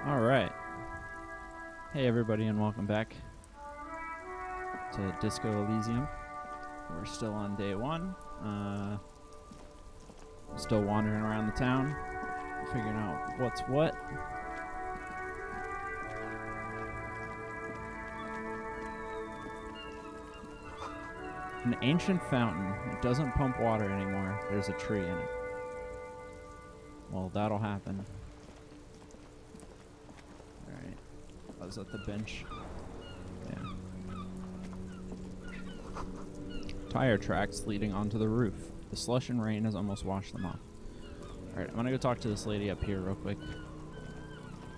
Alright. Hey everybody and welcome back to Disco Elysium. We're still on day one. Still wandering around the town, figuring out what's what. An ancient fountain. It doesn't pump water anymore. There's a tree in it. Well, that'll happen. Alright. I was at the bench. Yeah. Tire tracks leading onto the roof. The slush and rain has almost washed them off. Alright, I'm gonna go talk to this lady up here real quick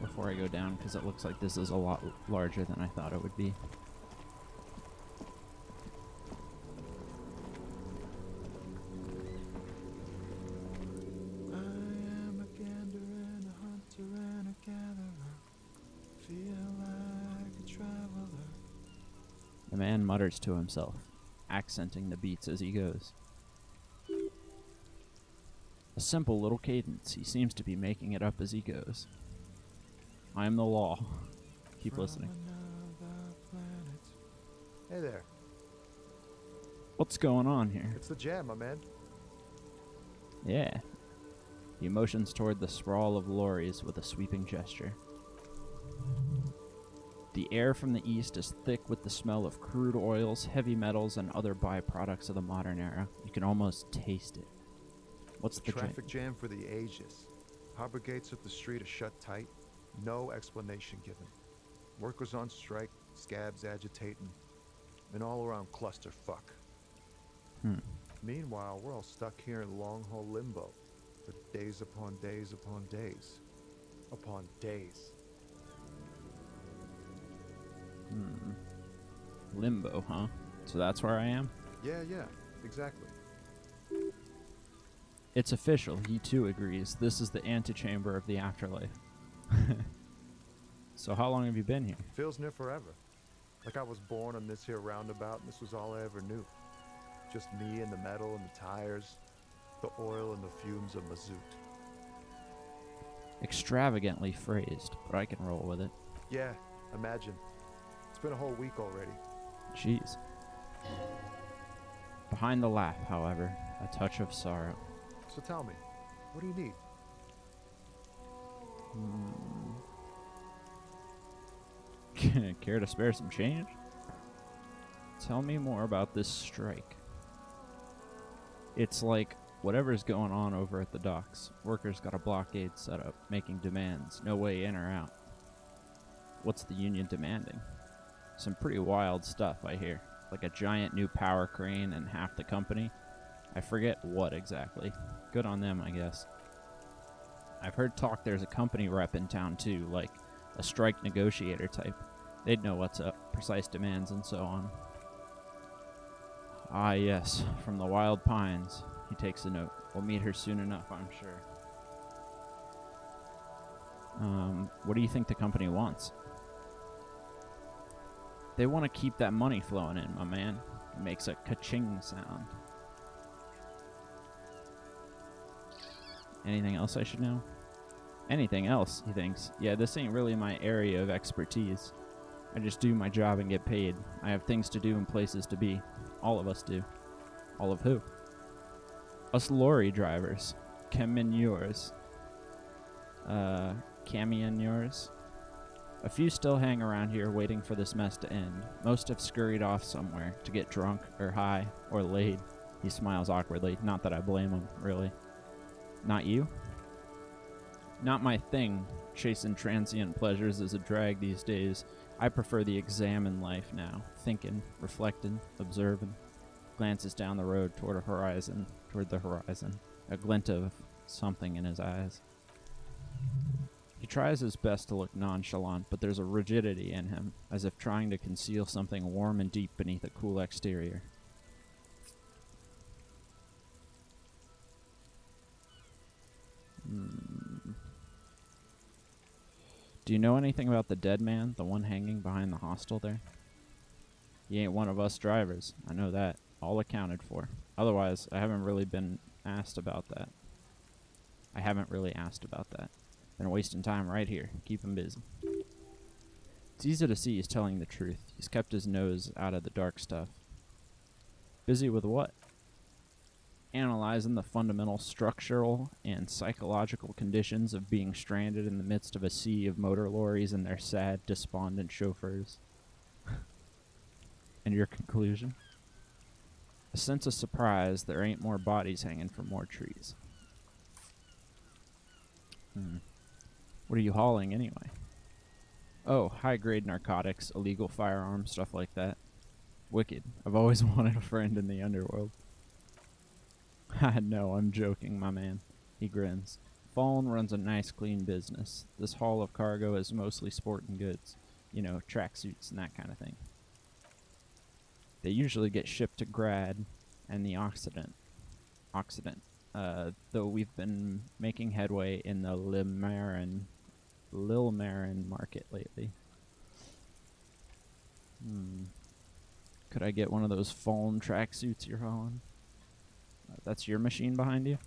before I go down, because it looks like this is a lot larger than I thought it would be. The man mutters to himself, accenting the beats as he goes. A simple little cadence. He seems to be making it up as he goes. I am the law. Keep listening. Hey there. What's going on here? It's the jam, my man. Yeah. He motions toward the sprawl of lorries with a sweeping gesture. The air from the east is thick with the smell of crude oils, heavy metals, and other byproducts of the modern era. You can almost taste it. What's the traffic jam for the ages? Harbor gates of the street are shut tight. No explanation given. Workers on strike, scabs agitating, an all-around clusterfuck. Meanwhile, we're all stuck here in long-haul limbo for days upon days upon days upon days. Limbo, huh? So that's where I am? Yeah, exactly. It's official. He too agrees. This is the antechamber of the afterlife. So how long have you been here? Feels near forever. Like I was born on this here roundabout and this was all I ever knew. Just me and the metal and the tires, the oil and the fumes of mazout. Extravagantly phrased, but I can roll with it. Yeah, imagine. It's been a whole week already. Jeez. Behind the laugh, however, a touch of sorrow. So tell me, what do you need? Care to spare some change? Tell me more about this strike. It's like whatever's going on over at the docks. Workers got a blockade set up, making demands, no way in or out. What's the union demanding? Some pretty wild stuff, I hear. Like a giant new power crane and half the company. I forget what exactly. Good on them, I guess. I've heard talk there's a company rep in town too, like a strike negotiator type. They'd know what's up, precise demands and so on. Ah yes, from the Wild Pines. He takes a note. We'll meet her soon enough, I'm sure. What do you think the company wants? They want to keep that money flowing in, my man. It makes a ka-ching sound. Anything else I should know? Anything else, he thinks. Yeah, this ain't really my area of expertise. I just do my job and get paid. I have things to do and places to be. All of us do. All of who? Us lorry drivers. Camionneurs. Camionneurs. A few still hang around here waiting for this mess to end. Most have scurried off somewhere to get drunk or high or laid. He smiles awkwardly. Not that I blame him, really. Not you? Not my thing. Chasing transient pleasures is a drag these days. I prefer the examine life now. Thinking, reflecting, observing. Glances down the road toward the horizon. A glint of something in his eyes. He tries his best to look nonchalant, but there's a rigidity in him, as if trying to conceal something warm and deep beneath a cool exterior. Do you know anything about the dead man, the one hanging behind the hostel there? He ain't one of us drivers. I know that. All accounted for. Otherwise, I haven't really asked about that. Been wasting time right here. Keep him busy. It's easy to see he's telling the truth. He's kept his nose out of the dark stuff. Busy with what? Analyzing the fundamental structural and psychological conditions of being stranded in the midst of a sea of motor lorries and their sad, despondent chauffeurs. And your conclusion? A sense of surprise there ain't more bodies hanging from more trees. What are you hauling anyway? Oh, high-grade narcotics, illegal firearms, stuff like that. Wicked. I've always wanted a friend in the underworld. I know, I'm joking, my man. He grins. Fallen runs a nice, clean business. This haul of cargo is mostly sporting goods. You know, tracksuits and that kind of thing. They usually get shipped to Grad and the Occident. Though we've been making headway in the Lilmarin market lately. Could I get one of those fallen tracksuits you're hauling? That's your machine behind you?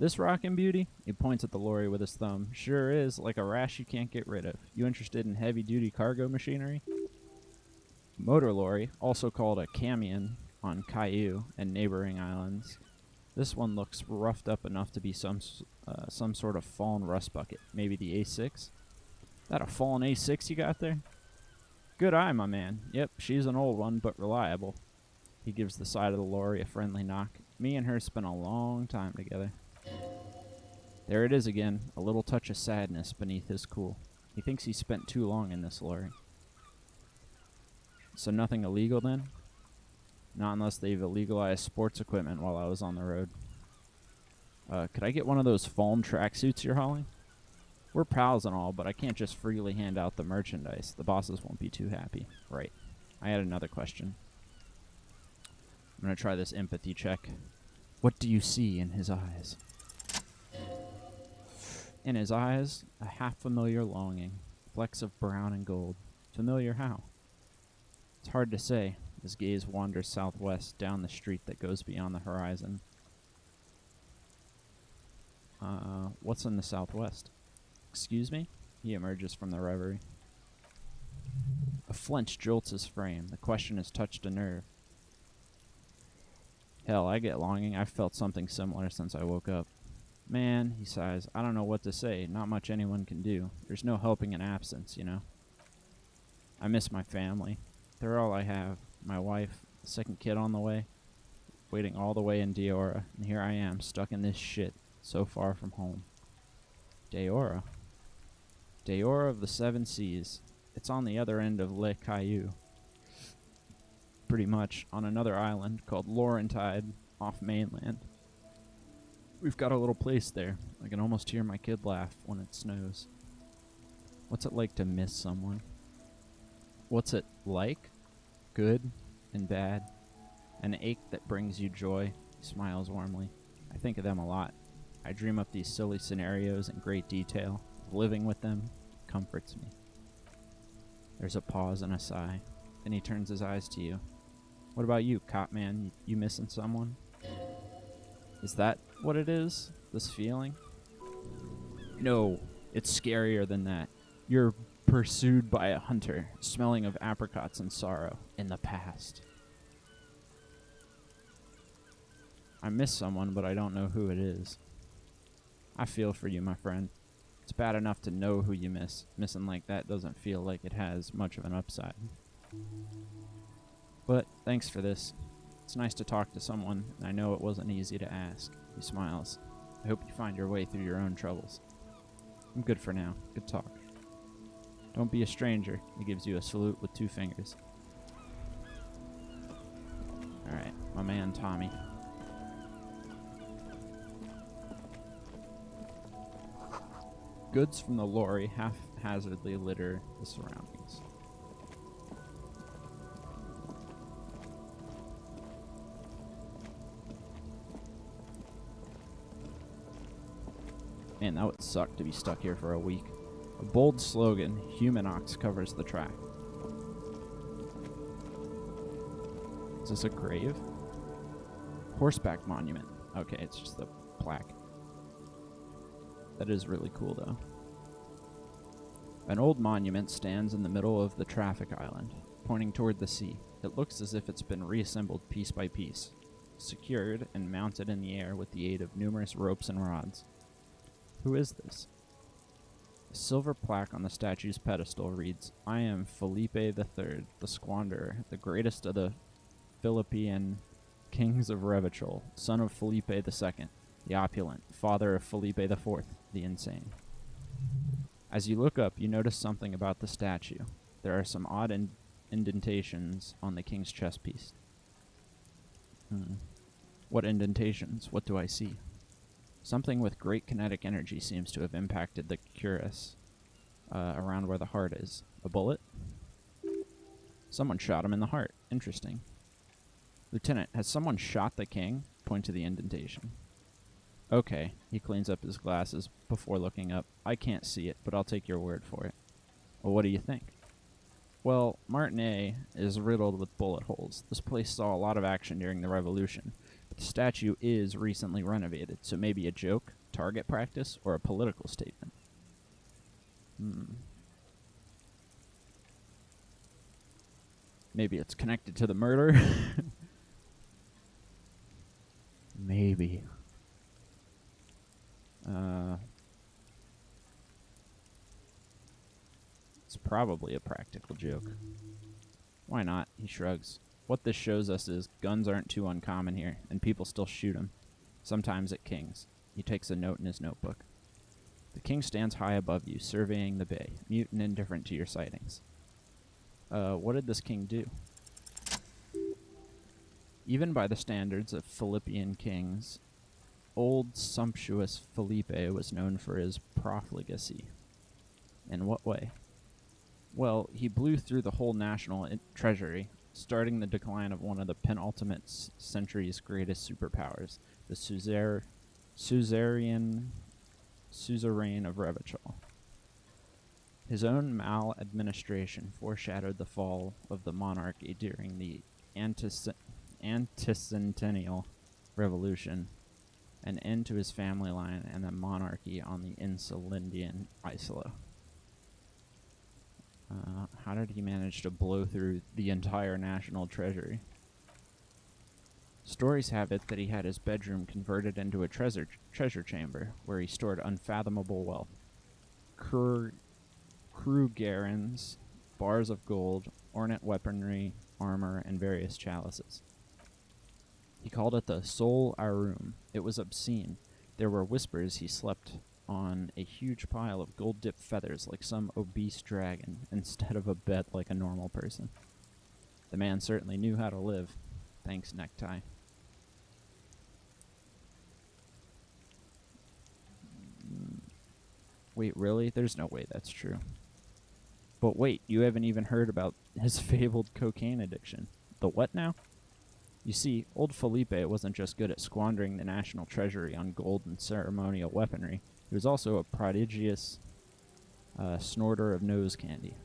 This rockin' beauty? He points at the lorry with his thumb. Sure is, like a rash you can't get rid of. You interested in heavy-duty cargo machinery? Motor lorry, also called a camion on Caillou and neighboring islands. This one looks roughed up enough to be some sort of fallen rust bucket. Maybe the A6? That a fallen A6 you got there? Good eye, my man. Yep, she's an old one, but reliable. He gives the side of the lorry a friendly knock. Me and her spent a long time together. There it is again, a little touch of sadness beneath his cool. He thinks he spent too long in this lorry. So nothing illegal then? Not unless they've illegalized sports equipment while I was on the road. Could I get one of those fallen tracksuits you're hauling? We're pals and all, but I can't just freely hand out the merchandise. The bosses won't be too happy. Right. I had another question. I'm going to try this empathy check. What do you see in his eyes? In his eyes, a half-familiar longing. Flecks of brown and gold. Familiar how? It's hard to say. His gaze wanders southwest down the street that goes beyond the horizon. What's in the southwest? Excuse me? He emerges from the reverie. A flinch jolts his frame. The question has touched a nerve. Hell, I get longing. I've felt something similar since I woke up. Man, he sighs, I don't know what to say. Not much anyone can do. There's no helping an absence, you know. I miss my family. They're all I have. My wife, the second kid on the way, waiting all the way in Deora, and here I am, stuck in this shit, so far from home. Deora? Deora of the Seven Seas. It's on the other end of Le Caillou. Pretty much, on another island called Laurentide, off mainland. We've got a little place there. I can almost hear my kid laugh when it snows. What's it like to miss someone? What's it like? Good and bad. An ache that brings you joy. He smiles warmly. I think of them a lot. I dream up these silly scenarios in great detail. Living with them comforts me. There's a pause and a sigh. Then he turns his eyes to you. What about you, cop man? You missing someone? Is that what it is? This feeling? No, it's scarier than that. You're pursued by a hunter, smelling of apricots and sorrow in the past. I miss someone, but I don't know who it is. I feel for you, my friend. It's bad enough to know who you miss. Missing like that doesn't feel like it has much of an upside. But thanks for this. It's nice to talk to someone, and I know it wasn't easy to ask. He smiles. I hope you find your way through your own troubles. I'm good for now. Good talk. Don't be a stranger. He gives you a salute with 2 fingers. Alright, my man Tommy. Goods from the lorry haphazardly litter the surroundings. Man, that would suck to be stuck here for a week. A bold slogan, Human Ox, covers the track. Is this a grave? Horseback monument. Okay, it's just a plaque. That is really cool, though. An old monument stands in the middle of the traffic island, pointing toward the sea. It looks as if it's been reassembled piece by piece, secured and mounted in the air with the aid of numerous ropes and rods. Who is this? A silver plaque on the statue's pedestal reads, "I am Felipe III, the Squanderer, the greatest of the Philippine kings of Revachol, son of Felipe II, the opulent, father of Felipe IV, the insane." As you look up, you notice something about the statue. There are some odd indentations on the king's chest piece. What indentations? What do I see? Something with great kinetic energy seems to have impacted the cuirass around where the heart is. A bullet? Someone shot him in the heart. Interesting. Lieutenant, has someone shot the king? Point to the indentation. Okay. He cleans up his glasses before looking up. I can't see it, but I'll take your word for it. Well, what do you think? Well, Martinet is riddled with bullet holes. This place saw a lot of action during the Revolution. The statue is recently renovated, so maybe a joke, target practice, or a political statement. Maybe it's connected to the murder? Maybe. It's probably a practical joke. Why not? He shrugs. What this shows us is guns aren't too uncommon here, and people still shoot them. Sometimes at kings. He takes a note in his notebook. The king stands high above you, surveying the bay, mute and indifferent to your sightings. What did this king do? Even by the standards of Philippian kings, old sumptuous Felipe was known for his profligacy. In what way? Well, he blew through the whole national treasury, starting the decline of one of the penultimate century's greatest superpowers, the suzerain of Revachol. His own maladministration foreshadowed the fall of the monarchy during the anticentennial revolution, an end to his family line and the monarchy on the Insulindian Isla. How did he manage to blow through the entire national treasury? Stories have it that he had his bedroom converted into a treasure chamber where he stored unfathomable wealth. Krugerrands, bars of gold, ornate weaponry, armor, and various chalices. He called it the Sol Arum. It was obscene. There were whispers he slept on a huge pile of gold-dipped feathers like some obese dragon, instead of a bed like a normal person. The man certainly knew how to live. Thanks, necktie. Wait, really? There's no way that's true. But wait, you haven't even heard about his fabled cocaine addiction. The what now? You see, old Felipe wasn't just good at squandering the national treasury on gold and ceremonial weaponry. He was also a prodigious snorter of nose candy.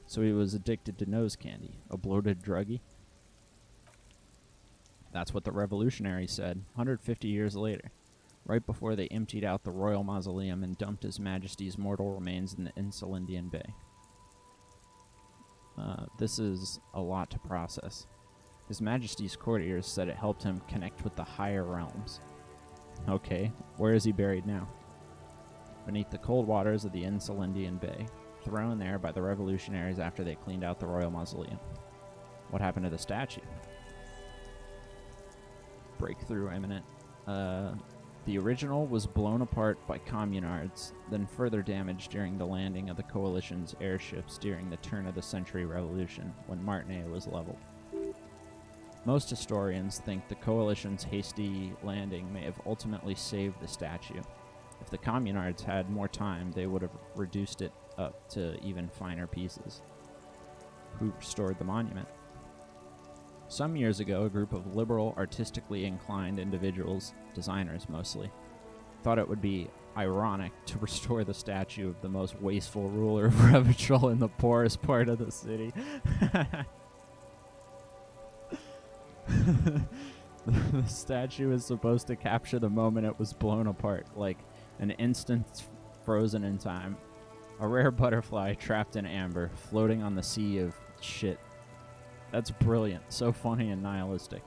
So he was addicted to nose candy, a bloated druggie. That's what the revolutionaries said, 150 years later, right before they emptied out the royal mausoleum and dumped His Majesty's mortal remains in the Insulindian Bay. This is a lot to process. His Majesty's courtiers said it helped him connect with the higher realms. Okay, where is he buried now? Beneath the cold waters of the Insulindian Bay, thrown there by the revolutionaries after they cleaned out the royal mausoleum. What happened to the statue? Breakthrough imminent. The original was blown apart by communards, then further damaged during the landing of the coalition's airships during the turn-of-the-century revolution, when Martinet was leveled. Most historians think the coalition's hasty landing may have ultimately saved the statue. If the communards had more time, they would have reduced it up to even finer pieces. Who restored the monument? Some years ago, a group of liberal, artistically inclined individuals, designers mostly, thought it would be ironic to restore the statue of the most wasteful ruler of Revachol in the poorest part of the city. The statue is supposed to capture the moment it was blown apart, like an instant frozen in time. A rare butterfly trapped in amber, floating on the sea of shit. That's brilliant, so funny and nihilistic.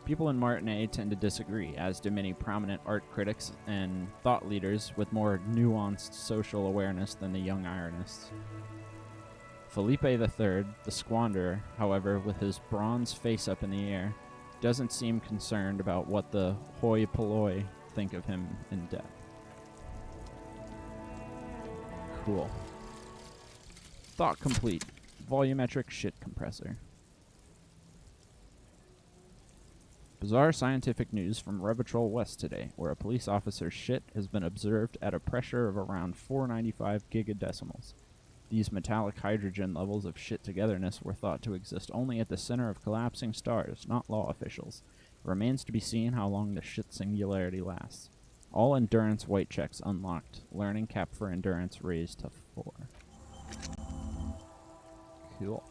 People in Martinet tend to disagree, as do many prominent art critics and thought leaders with more nuanced social awareness than the young ironists. Felipe III, the squanderer, however, with his bronze face up in the air, doesn't seem concerned about what the hoi polloi think of him in death. Cool. Thought complete. Volumetric shit compressor. Bizarre scientific news from Revitrol West today, where a police officer's shit has been observed at a pressure of around 495 gigadecimals. These metallic hydrogen levels of shit togetherness were thought to exist only at the center of collapsing stars, not law officials. It remains to be seen how long the shit singularity lasts. All endurance white checks unlocked. Learning cap for endurance raised to 4. Cool.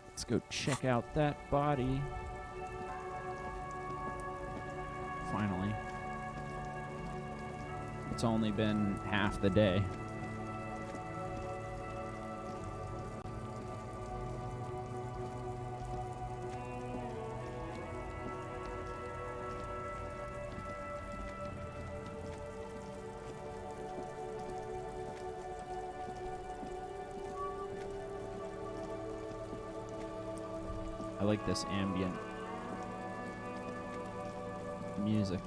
Let's go check out that body. Finally. It's only been half the day. I like this ambient music.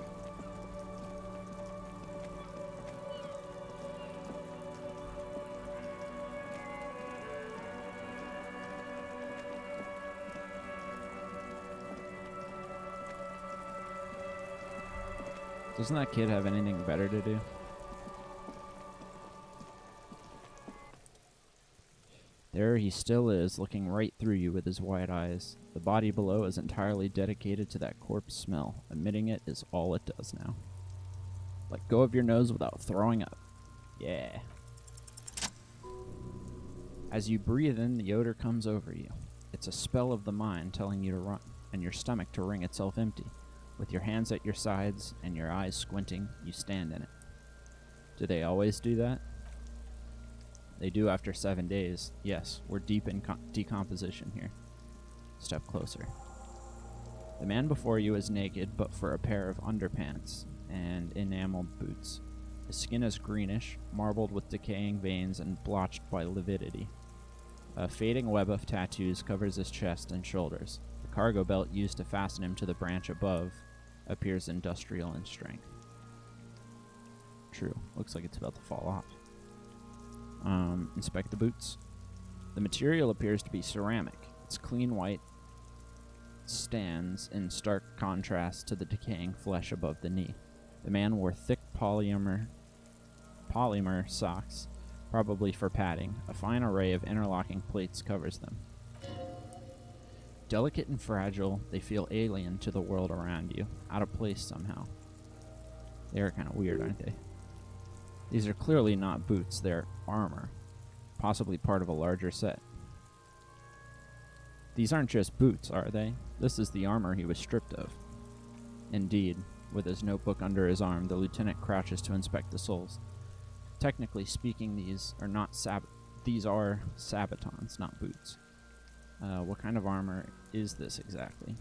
Doesn't that kid have anything better to do? There he still is, looking right through you with his wide eyes. The body below is entirely dedicated to that corpse smell. Emitting it is all it does now. Let go of your nose without throwing up. Yeah. As you breathe in, the odor comes over you. It's a spell of the mind telling you to run, and your stomach to wring itself empty. With your hands at your sides and your eyes squinting, you stand in it. Do they always do that? They do after 7 days. Yes, we're deep in decomposition here. Step closer. The man before you is naked, but for a pair of underpants and enameled boots. His skin is greenish, marbled with decaying veins and blotched by lividity. A fading web of tattoos covers his chest and shoulders. The cargo belt used to fasten him to the branch above appears industrial in strength. True. Looks like it's about to fall off. Inspect the boots. The material appears to be ceramic. Its clean white stands in stark contrast to the decaying flesh above the knee. The man wore thick polymer socks, probably for padding. A fine array of interlocking plates covers them. Delicate and fragile, they feel alien to the world around you, out of place somehow. They are kind of weird, aren't they? These are clearly not boots, they're armor, possibly part of a larger set. These aren't just boots, are they? This is the armor he was stripped of. Indeed, with his notebook under his arm, the lieutenant crouches to inspect the soles. Technically speaking, these are sabatons, not boots. What kind of armor is this exactly?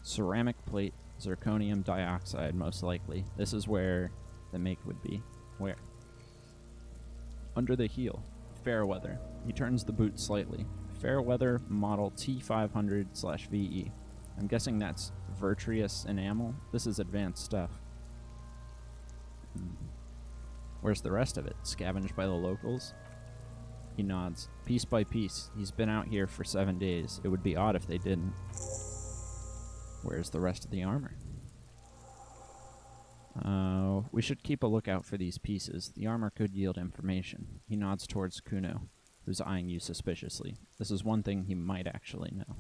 Ceramic plate, zirconium dioxide, most likely. This is where the make would be. Where? Under the heel. Fairweather. He turns the boot slightly. Fairweather model T500/VE. I'm guessing that's Virtuous enamel. This is advanced stuff. Where's the rest of it? Scavenged by the locals? He nods. Piece by piece. He's been out here for 7 days. It would be odd if they didn't. Where's the rest of the armor? We should keep a lookout for these pieces. The armor could yield information. He nods towards Kuno, who's eyeing you suspiciously. This is one thing he might actually know.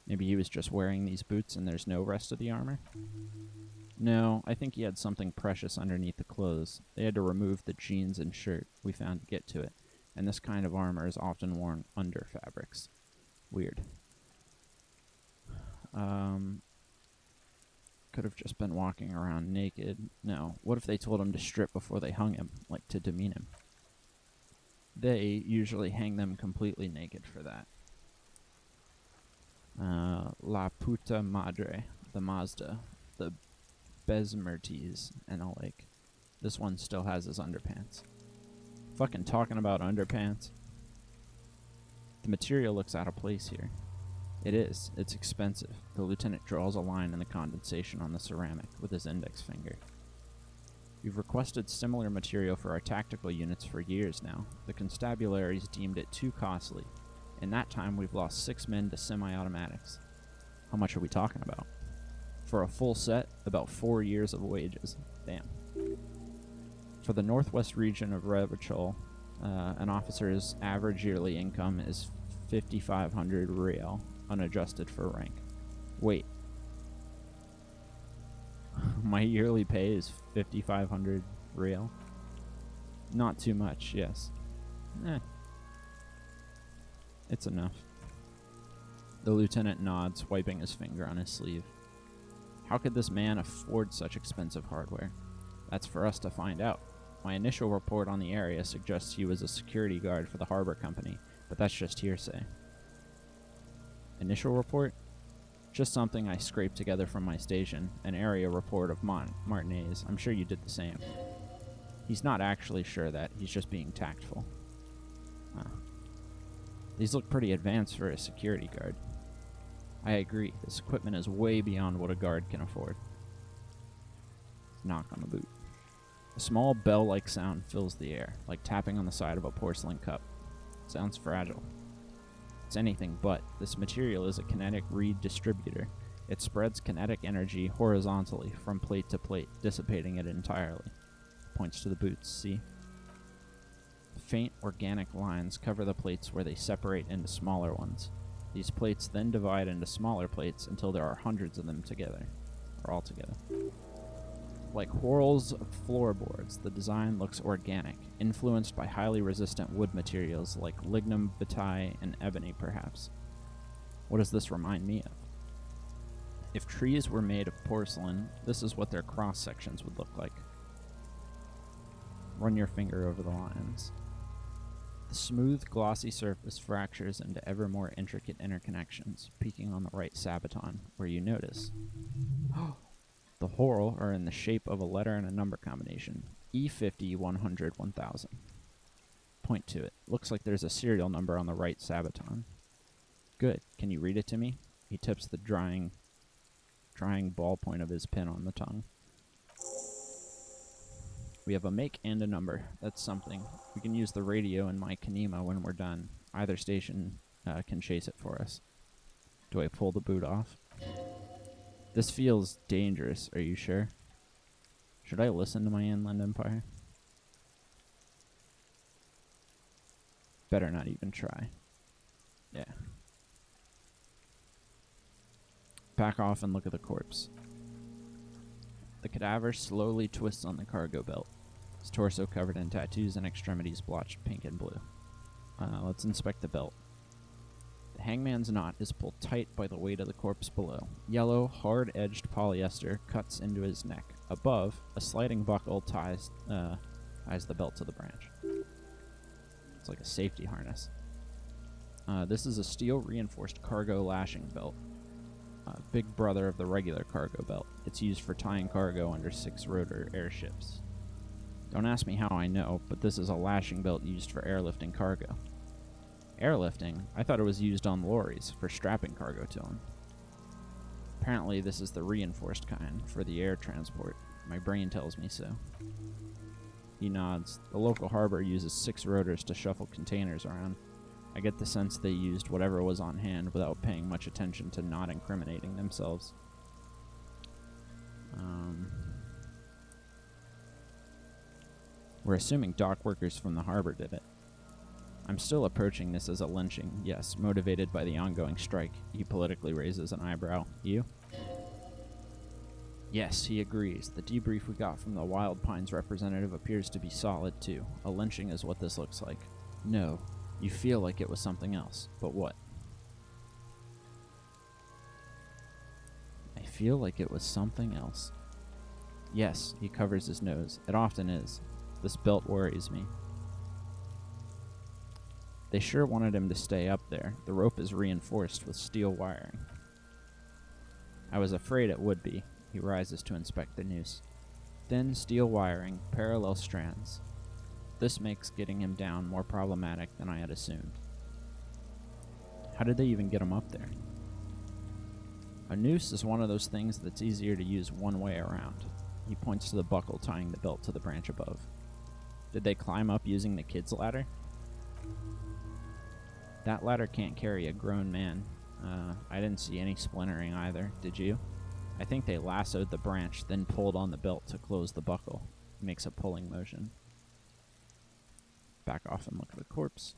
Maybe he was just wearing these boots and there's no rest of the armor? No, I think he had something precious underneath the clothes. They had to remove the jeans and shirt we found to get to it, and this kind of armor is often worn under fabrics. Weird. could have just been walking around naked. No, what if they told him to strip before they hung him, like to demean him? They usually hang them completely naked for that. La Puta Madre, the Mazda, the Besmertes, and a like. This one still has his underpants. Fucking talking about underpants. The material looks out of place here. It is. It's expensive. The lieutenant draws a line in the condensation on the ceramic with his index finger. We've requested similar material for our tactical units for years now. The constabularies deemed it too costly. In that time, we've lost 6 men to semi-automatics. How much are we talking about? For a full set, about 4 years of wages. Damn. For the northwest region of Revachol, an officer's average yearly income is 5,500 real, unadjusted for rank. Wait. My yearly pay is 5,500 real? Not too much, yes. It's enough. The lieutenant nods, wiping his finger on his sleeve. How could this man afford such expensive hardware? That's for us to find out. My initial report on the area suggests he was a security guard for the harbor company, but that's just hearsay. Initial report? Just something I scraped together from my station, an area report of Martinez. I'm sure you did the same. He's not actually sure that, he's just being tactful. These look pretty advanced for a security guard. I agree, this equipment is way beyond what a guard can afford. Knock on the boot. A small bell-like sound fills the air, like tapping on the side of a porcelain cup. Sounds fragile. It's anything but. This material is a kinetic reed distributor. It spreads kinetic energy horizontally from plate to plate, dissipating it entirely. Points to the boots, see? Faint organic lines cover the plates where they separate into smaller ones. These plates then divide into smaller plates until there are hundreds of them together, or all together. Like whorls of floorboards, the design looks organic, influenced by highly resistant wood materials like lignum vitae and ebony, perhaps. What does this remind me of? If trees were made of porcelain, this is what their cross-sections would look like. Run your finger over the lines. The smooth, glossy surface fractures into ever more intricate interconnections, peaking on the right sabaton, where you notice. The whorl are in the shape of a letter and a number combination. E50 100 1000. Point to it. Looks like there's a serial number on the right sabaton. Good. Can you read it to me? He tips the drying ballpoint of his pen on the tongue. We have a make and a number. That's something. We can use the radio in my Kanema when we're done. Either station can chase it for us. Do I pull the boot off? This feels dangerous, are you sure? Should I listen to my Inland Empire? Better not even try. Yeah. Back off and look at the corpse. The cadaver slowly twists on the cargo belt, his torso covered in tattoos and extremities blotched pink and blue. Let's inspect the belt. The hangman's knot is pulled tight by the weight of the corpse below. Yellow, hard-edged polyester cuts into his neck. Above, a sliding buckle ties the belt to the branch. It's like a safety harness. This is a steel-reinforced cargo lashing belt. Big brother of the regular cargo belt. It's used for tying cargo under 6-rotor airships. Don't ask me how I know, but this is a lashing belt used for airlifting cargo. Airlifting? I thought it was used on lorries, for strapping cargo to them. Apparently this is the reinforced kind, for the air transport. My brain tells me so. He nods. The local harbor uses 6 rotors to shuffle containers around. I get the sense they used whatever was on hand without paying much attention to not incriminating themselves. We're assuming dock workers from the harbor did it. I'm still approaching this as a lynching, yes, motivated by the ongoing strike. He politically raises an eyebrow. You? Yes, he agrees. The debrief we got from the Wild Pines representative appears to be solid, too. A lynching is what this looks like. No, you feel like it was something else. But what? I feel like it was something else. Yes, he covers his nose. It often is. This belt worries me. They sure wanted him to stay up there. The rope is reinforced with steel wiring. I was afraid it would be. He rises to inspect the noose. Thin steel wiring, parallel strands. This makes getting him down more problematic than I had assumed. How did they even get him up there? A noose is one of those things that's easier to use one way around. He points to the buckle tying the belt to the branch above. Did they climb up using the kid's ladder? That ladder can't carry a grown man. I didn't see any splintering either, did you? I think they lassoed the branch, then pulled on the belt to close the buckle. He makes a pulling motion. Back off and look at the corpse.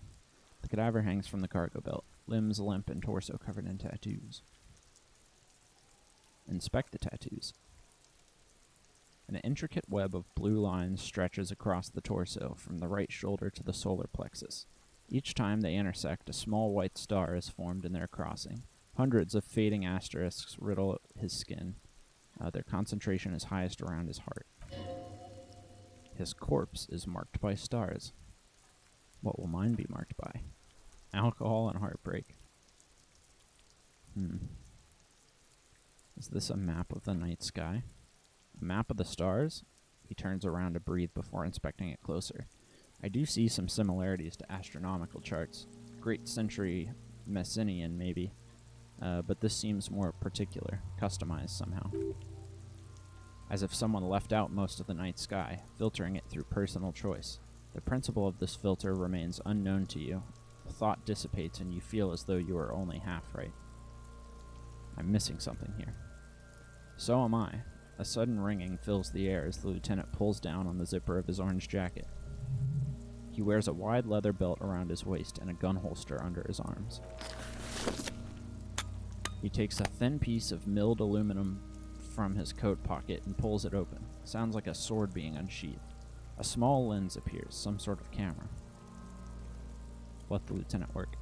The cadaver hangs from the cargo belt, limbs limp and torso covered in tattoos. Inspect the tattoos. An intricate web of blue lines stretches across the torso from the right shoulder to the solar plexus. Each time they intersect, a small white star is formed in their crossing. Hundreds of fading asterisks riddle his skin. Their concentration is highest around his heart. His corpse is marked by stars. What will mine be marked by? Alcohol and heartbreak. Is this a map of the night sky? A map of the stars? He turns around to breathe before inspecting it closer. I do see some similarities to astronomical charts. Great century Messinian, maybe. But this seems more particular, customized somehow. As if someone left out most of the night sky, filtering it through personal choice. The principle of this filter remains unknown to you. The thought dissipates and you feel as though you are only half right. I'm missing something here. So am I. A sudden ringing fills the air as the lieutenant pulls down on the zipper of his orange jacket. He wears a wide leather belt around his waist and a gun holster under his arms. He takes a thin piece of milled aluminum from his coat pocket and pulls it open. Sounds like a sword being unsheathed. A small lens appears, some sort of camera. Let the lieutenant work.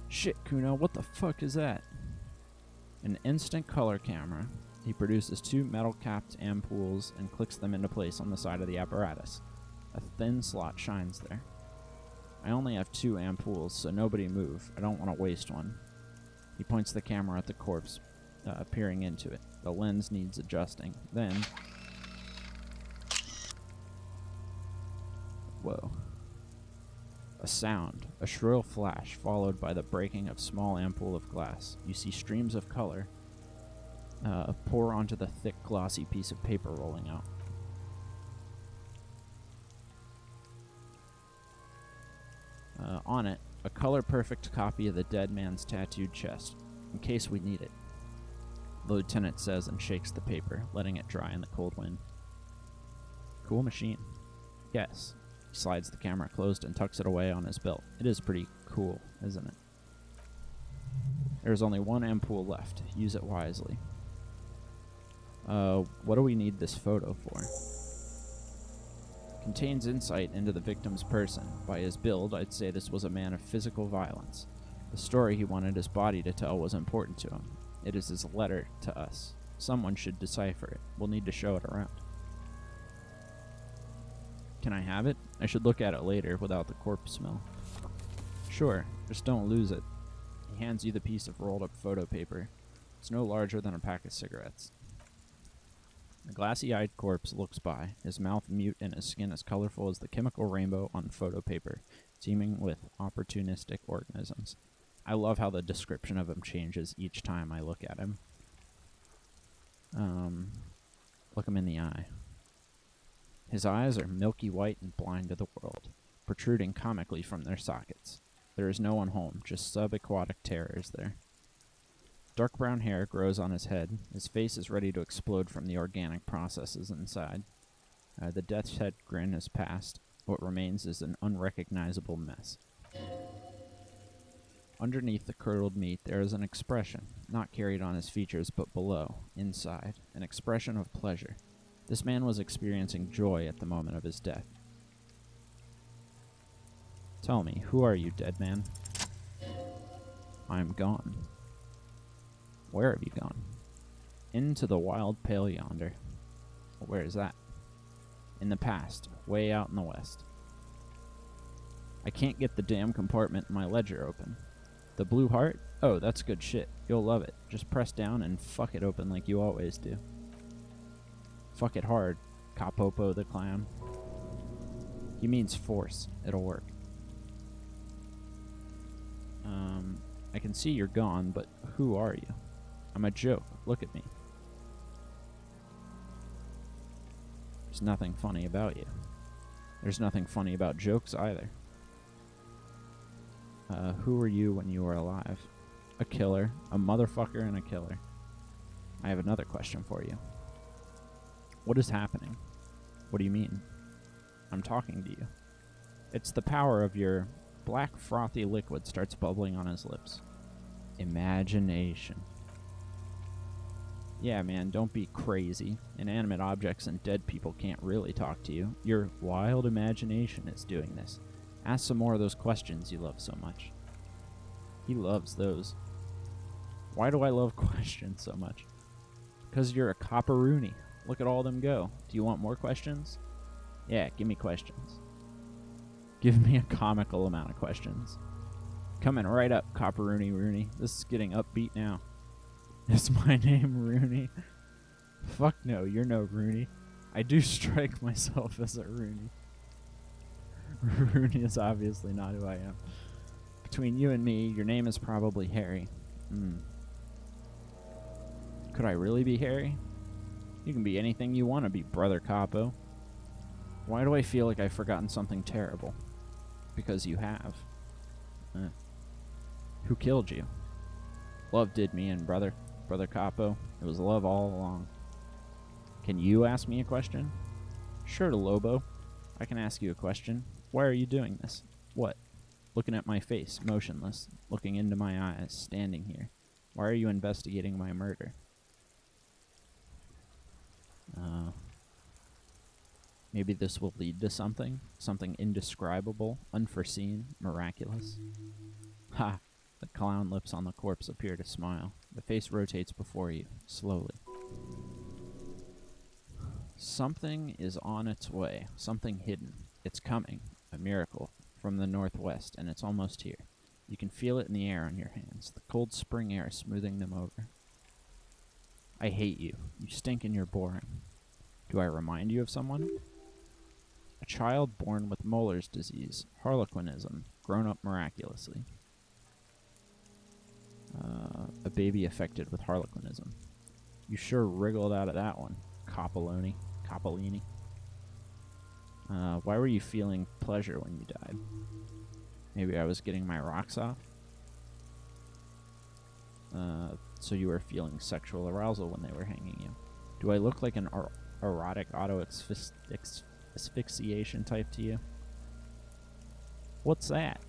Shit, Kuno, what the fuck is that? An instant color camera. He produces two metal-capped ampoules and clicks them into place on the side of the apparatus. A thin slot shines there. I only have two ampoules, so nobody move. I don't want to waste one. He points the camera at the corpse, peering into it. The lens needs adjusting. Then... Whoa. A sound, a shrill flash, followed by the breaking of small ampoule of glass. You see streams of color pour onto the thick, glossy piece of paper rolling out. On it, a color-perfect copy of the dead man's tattooed chest, in case we need it. The lieutenant says and shakes the paper, letting it dry in the cold wind. Cool machine. Yes. He slides the camera closed and tucks it away on his belt. It is pretty cool, isn't it? There's only one ampoule left. Use it wisely. What do we need this photo for? Contains insight into the victim's person. By his build, I'd say this was a man of physical violence. The story he wanted his body to tell was important to him. It is his letter to us. Someone should decipher it. We'll need to show it around. Can I have it? I should look at it later without the corpse smell. Sure, just don't lose it. He hands you the piece of rolled up photo paper. It's no larger than a pack of cigarettes. The glassy-eyed corpse looks by, his mouth mute and his skin as colorful as the chemical rainbow on photo paper, teeming with opportunistic organisms. I love how the description of him changes each time I look at him. Look him in the eye. His eyes are milky white and blind to the world, protruding comically from their sockets. There is no one home, just subaquatic terrors there. Dark brown hair grows on his head. His face is ready to explode from the organic processes inside. The death's head grin has passed. What remains is an unrecognizable mess. Underneath the curdled meat, there is an expression, not carried on his features, but below, inside, an expression of pleasure. This man was experiencing joy at the moment of his death. Tell me, who are you, dead man? I am gone. Where have you gone? Into the wild pale yonder. Where is that? In the past, way out in the west. I can't get the damn compartment in my ledger open. The blue heart? Oh, that's good shit. You'll love it. Just press down and fuck it open like you always do. Fuck it hard, Capopo the clown. He means force. It'll work. I can see you're gone, but who are you? I'm a joke. Look at me. There's nothing funny about you. There's nothing funny about jokes either. Who were you when you were alive? A killer, a motherfucker, and a killer. I have another question for you. What is happening? What do you mean? I'm talking to you. It's the power of your black frothy liquid starts bubbling on his lips. Imagination. Yeah, man, don't be crazy. Inanimate objects and dead people can't really talk to you. Your wild imagination is doing this. Ask some more of those questions you love so much. He loves those. Why do I love questions so much? Because you're a copperoony. Look at all them go. Do you want more questions? Yeah, give me questions. Give me a comical amount of questions. Coming right up, Copperoony Rooney. This is getting upbeat now. Is my name Rooney? Fuck no, you're no Rooney. I do strike myself as a Rooney. Rooney is obviously not who I am. Between you and me, your name is probably Harry. Could I really be Harry? You can be anything you want to be, Brother Capo. Why do I feel like I've forgotten something terrible? Because you have. Who killed you? Love did me in, Brother Capo. It was love all along. Can you ask me a question? Sure, Lobo. I can ask you a question. Why are you doing this? What? Looking at my face, motionless, looking into my eyes, standing here. Why are you investigating my murder? Maybe this will lead to something indescribable, unforeseen, miraculous. Ha! The clown lips on the corpse appear to smile. The face rotates before you, slowly. Something is on its way, something hidden. It's coming, a miracle, from the northwest, and it's almost here. You can feel it in the air on your hands, the cold spring air smoothing them over. I hate you. You stink and you're boring. Do I remind you of someone? A child born with Moller's disease, harlequinism, grown up miraculously. A baby affected with harlequinism. You sure wriggled out of that one, Coppolini. Why were you feeling pleasure when you died? Maybe I was getting my rocks off? So you were feeling sexual arousal when they were hanging you. Do I look like an erotic asphyxiation type to you? What's that?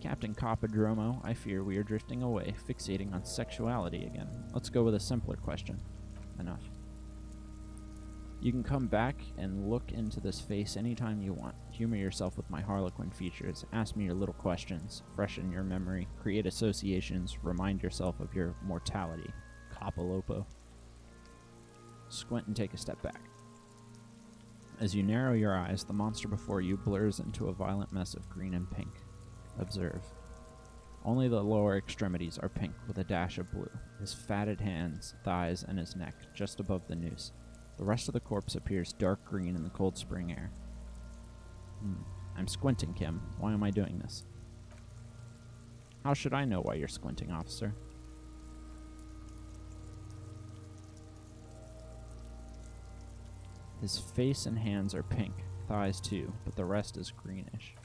Captain Coppodromo, I fear we are drifting away, fixating on sexuality again. Let's go with a simpler question. Enough. You can come back and look into this face anytime you want. Humor yourself with my Harlequin features. Ask me your little questions. Freshen your memory. Create associations. Remind yourself of your mortality. Coppolopo. Squint and take a step back. As you narrow your eyes, the monster before you blurs into a violent mess of green and pink. Observe. Only the lower extremities are pink with a dash of blue. His fatted hands, thighs, and his neck just above the noose. The rest of the corpse appears dark green in the cold spring air. I'm squinting, Kim. Why am I doing this? How should I know why you're squinting, officer? His face and hands are pink, thighs too, but the rest is greenish.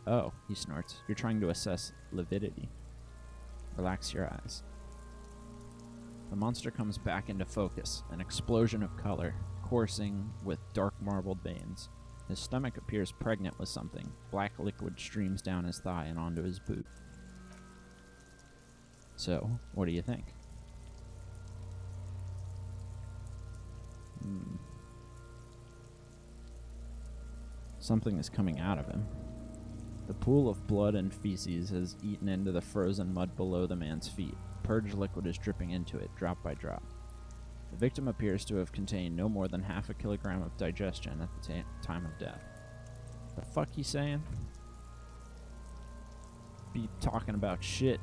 Oh, he snorts. You're trying to assess lividity. Relax your eyes. The monster comes back into focus, an explosion of color, coursing with dark marbled veins. His stomach appears pregnant with something. Black liquid streams down his thigh and onto his boot. So, what do you think? Something is coming out of him. The pool of blood and feces has eaten into the frozen mud below the man's feet. Purge liquid is dripping into it, drop by drop. The victim appears to have contained no more than half a kilogram of digestion at the time of death. The fuck he saying? Be talking about shit.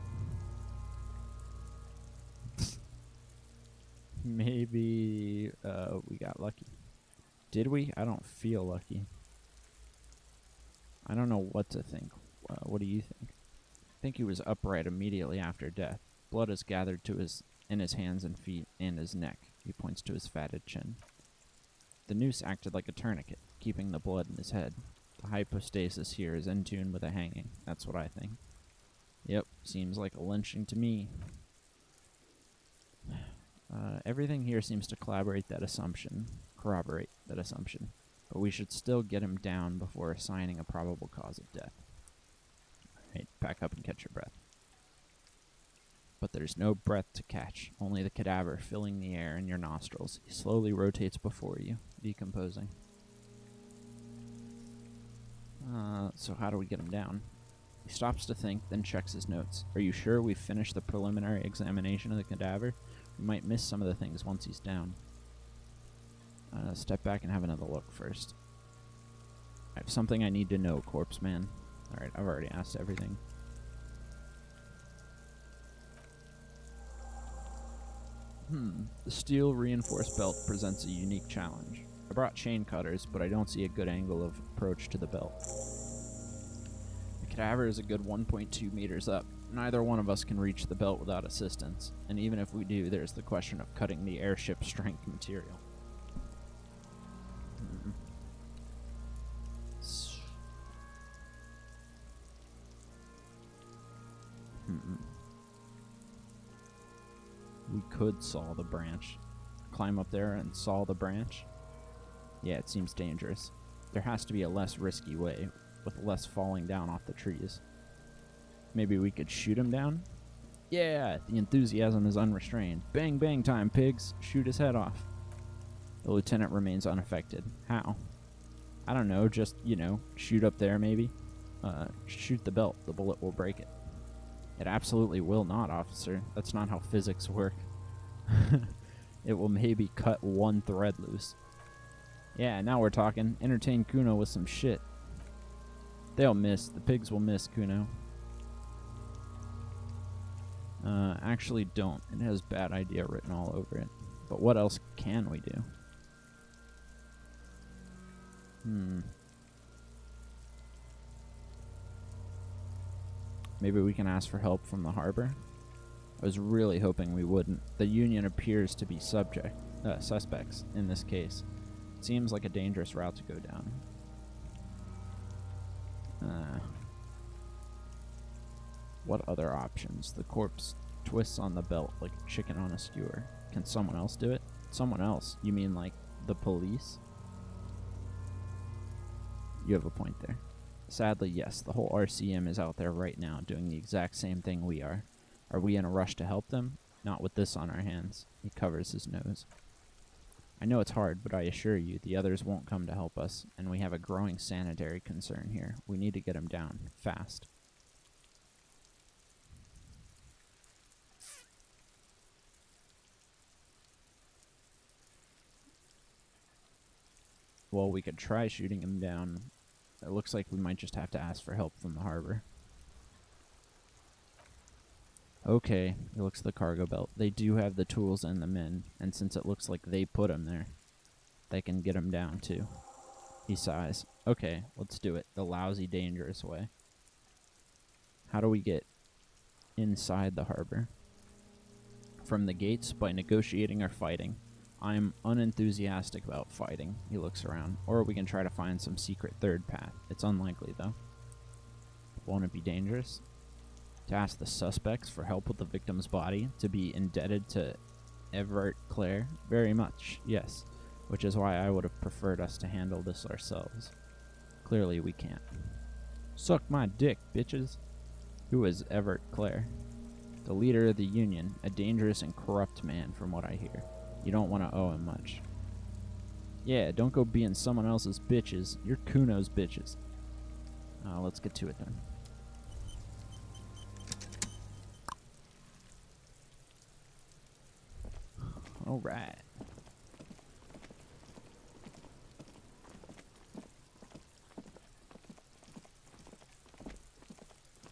Maybe we got lucky. Did we? I don't feel lucky. I don't know what to think. What do you think? I think he was upright immediately after death. Blood is gathered in his hands and feet and his neck. He points to his fatted chin. The noose acted like a tourniquet, keeping the blood in his head. The hypostasis here is in tune with a hanging. That's what I think. Yep, seems like a lynching to me. Everything here seems to corroborate that assumption. But we should still get him down before assigning a probable cause of death. Alright, back up and catch your breath. But there's no breath to catch, only the cadaver filling the air in your nostrils. He slowly rotates before you, decomposing. So how do we get him down? He stops to think, then checks his notes. Are you sure we've finished the preliminary examination of the cadaver? We might miss some of the things once he's down. Step back and have another look first. I have something I need to know, corpse man. Alright, I've already asked everything. The steel reinforced belt presents a unique challenge. I brought chain cutters, but I don't see a good angle of approach to the belt. The cadaver is a good 1.2 meters up. Neither one of us can reach the belt without assistance, and even if we do, there's the question of cutting the airship strength material. We could saw the branch. Climb up there and saw the branch? Yeah, it seems dangerous. There has to be a less risky way, with less falling down off the trees. Maybe we could shoot him down? Yeah, the enthusiasm is unrestrained. Bang bang time, pigs! Shoot his head off. The lieutenant remains unaffected. How? I don't know, just, shoot up there maybe? Shoot the belt, the bullet will break it. It absolutely will not, officer. That's not how physics work. It will maybe cut one thread loose. Yeah, now we're talking. Entertain Kuno with some shit. They'll miss. The pigs will miss Kuno. Actually don't. It has bad idea written all over it. But what else can we do? Maybe we can ask for help from the harbor? I was really hoping we wouldn't. The Union appears to be suspects in this case. It seems like a dangerous route to go down. What other options? The corpse twists on the belt like a chicken on a skewer. Can someone else do it? Someone else? You mean like the police? You have a point there. Sadly, yes, the whole RCM is out there right now doing the exact same thing we are. Are we in a rush to help them? Not with this on our hands. He covers his nose. I know it's hard, but I assure you, the others won't come to help us, and we have a growing sanitary concern here. We need to get him down, fast. Well, we could try shooting him down. It looks like we might just have to ask for help from the harbor. Okay, he looks at the cargo belt. They do have the tools and the men, and since it looks like they put him there, they can get him down too. He sighs. Okay, let's do it. The lousy, dangerous way. How do we get inside the harbor? From the gates, by negotiating or fighting. I'm unenthusiastic about fighting. He looks around. Or we can try to find some secret third path. It's unlikely, though. Won't it be dangerous? To ask the suspects for help with the victim's body? To be indebted to Everett Clare? Very much, yes. Which is why I would have preferred us to handle this ourselves. Clearly we can't. Suck my dick, bitches. Who is Everett Clare? The leader of the Union, a dangerous and corrupt man from what I hear. You don't want to owe him much. Yeah, don't go being someone else's bitches. You're Kuno's bitches. Let's get to it then. All right.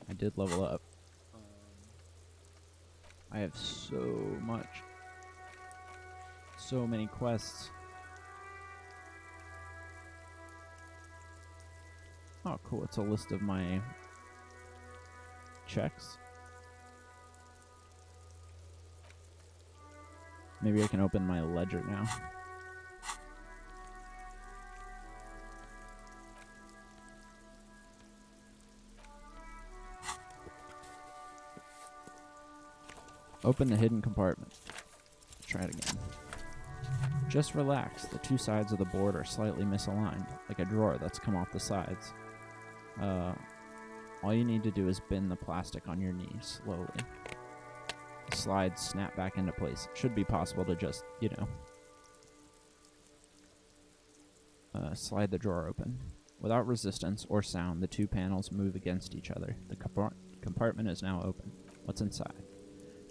I did level up. I have so many quests. Oh, cool. It's a list of my checks. Maybe I can open my ledger now. Open the hidden compartment. Try it again. Just relax. The two sides of the board are slightly misaligned, like a drawer that's come off the sides. All you need to do is bend the plastic on your knee slowly. The slides snap back into place. It should be possible to just, slide the drawer open. Without resistance or sound, the two panels move against each other. The compartment is now open. What's inside?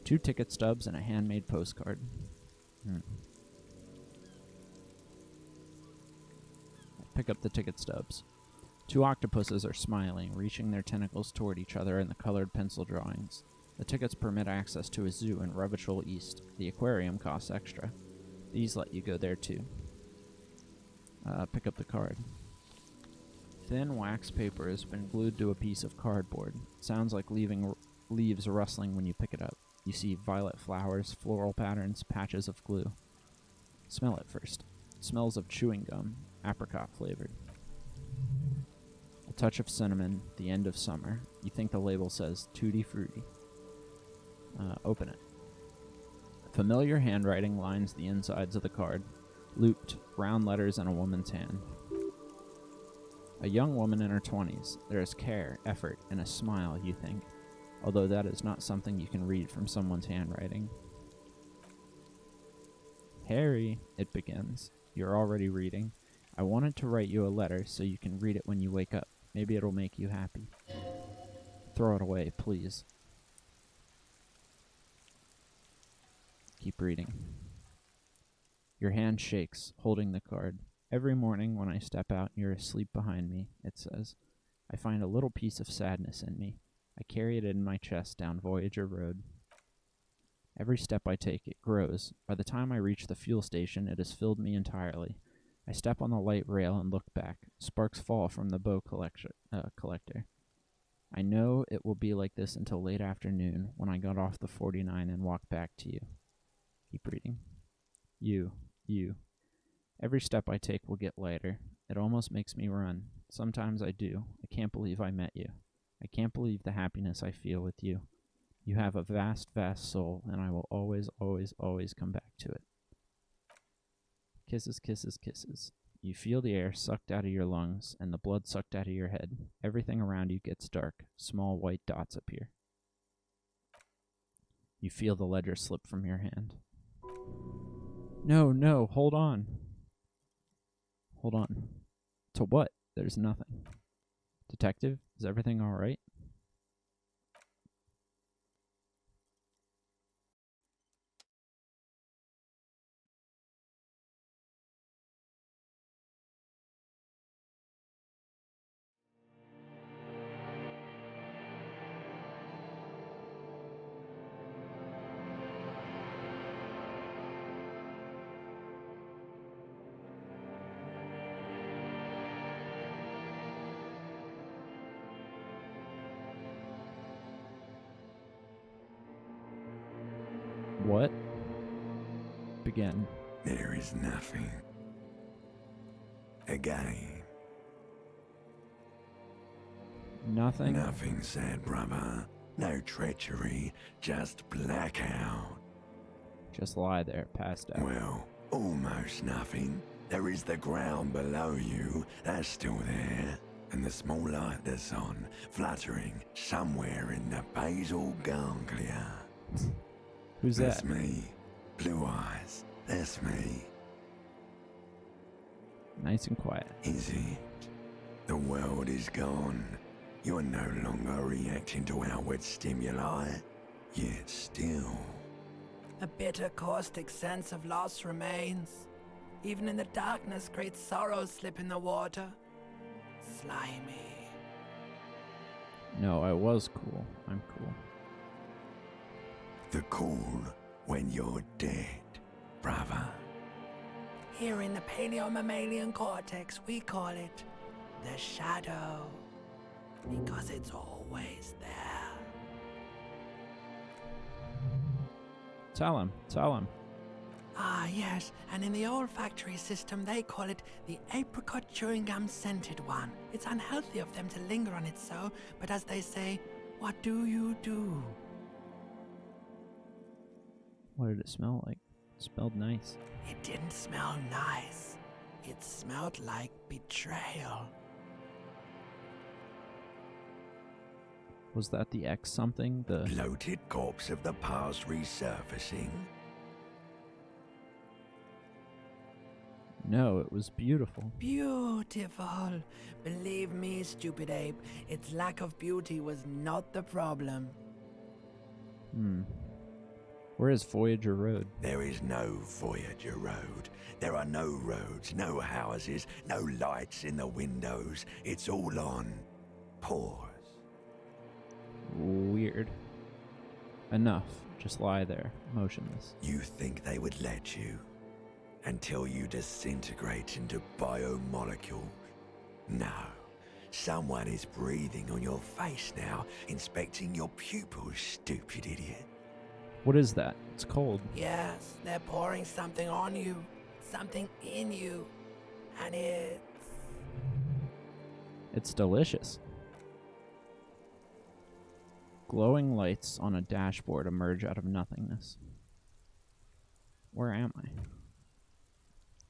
2 ticket stubs and a handmade postcard. Pick up the ticket stubs. 2 octopuses are smiling, reaching their tentacles toward each other in the colored pencil drawings. The tickets permit access to a zoo in Revachol East. The aquarium costs extra. These let you go there too. Pick up the card. Thin wax paper has been glued to a piece of cardboard. It sounds like leaves rustling when you pick it up. You see violet flowers, floral patterns, patches of glue. Smell it first. It smells of chewing gum, apricot flavored. A touch of cinnamon, the end of summer. You think the label says Tutti Frutti. Open it. Familiar handwriting lines the insides of the card. Looped, round letters in a woman's hand. A young woman in her 20s. There is care, effort, and a smile, you think. Although that is not something you can read from someone's handwriting. Harry, it begins. You're already reading. I wanted to write you a letter so you can read it when you wake up. Maybe it'll make you happy. Throw it away, please. Keep reading. Your hand shakes, holding the card. Every morning when I step out and you're asleep behind me, it says, I find a little piece of sadness in me. I carry it in my chest down Voyager Road. Every step I take, it grows. By the time I reach the fuel station, it has filled me entirely. I step on the light rail and look back. Sparks fall from the bow collector. I know it will be like this until late afternoon when I got off the 49 and walk back to you. Keep reading. You. Every step I take will get lighter. It almost makes me run. Sometimes I do. I can't believe I met you. I can't believe the happiness I feel with you. You have a vast, vast soul, and I will always, always, always come back to it. Kisses, kisses, kisses. You feel the air sucked out of your lungs and the blood sucked out of your head. Everything around you gets dark. Small white dots appear. You feel the ledger slip from your hand. No, hold on. Hold on. To what? There's nothing. Detective, is everything all right? What? Begin. There is nothing. Again. Nothing? Nothing, sad brother. No treachery, just blackout. Just lie there, passed out. Well, almost nothing. There is the ground below you, that's still there. And the small light that's on, fluttering somewhere in the basal ganglia. Who's That's that? me. Blue eyes. That's me. Nice and quiet. Is it? The world is gone. You're no longer reacting to outward stimuli, yet still. A bitter, caustic sense of loss remains. Even in the darkness, great sorrows slip in the water. Slimy. No, I was cool. I'm cool. The cool when you're dead, brother. Here in the paleo-mammalian cortex, we call it the shadow. Because it's always there. Tell him. Ah, yes, and in the olfactory system, they call it the apricot chewing gum scented one. It's unhealthy of them to linger on it so, but as they say, what do you do? What did it smell like? It smelled nice. It didn't smell nice. It smelled like betrayal. Was that the X something? The Bloated corpse of the past resurfacing. No, it was beautiful. Beautiful. Believe me, stupid ape, its lack of beauty was not the problem. Where is Voyager Road? There is no Voyager Road. There are no roads, no houses, no lights in the windows. It's all on pause. Weird. Enough. Just lie there, motionless. You think they would let you? Until you disintegrate into biomolecules? No. Someone is breathing on your face now, inspecting your pupils, stupid idiot. What is that? It's cold. Yes, they're pouring something on you, something in you, and It's delicious. Glowing lights on a dashboard emerge out of nothingness. Where am I?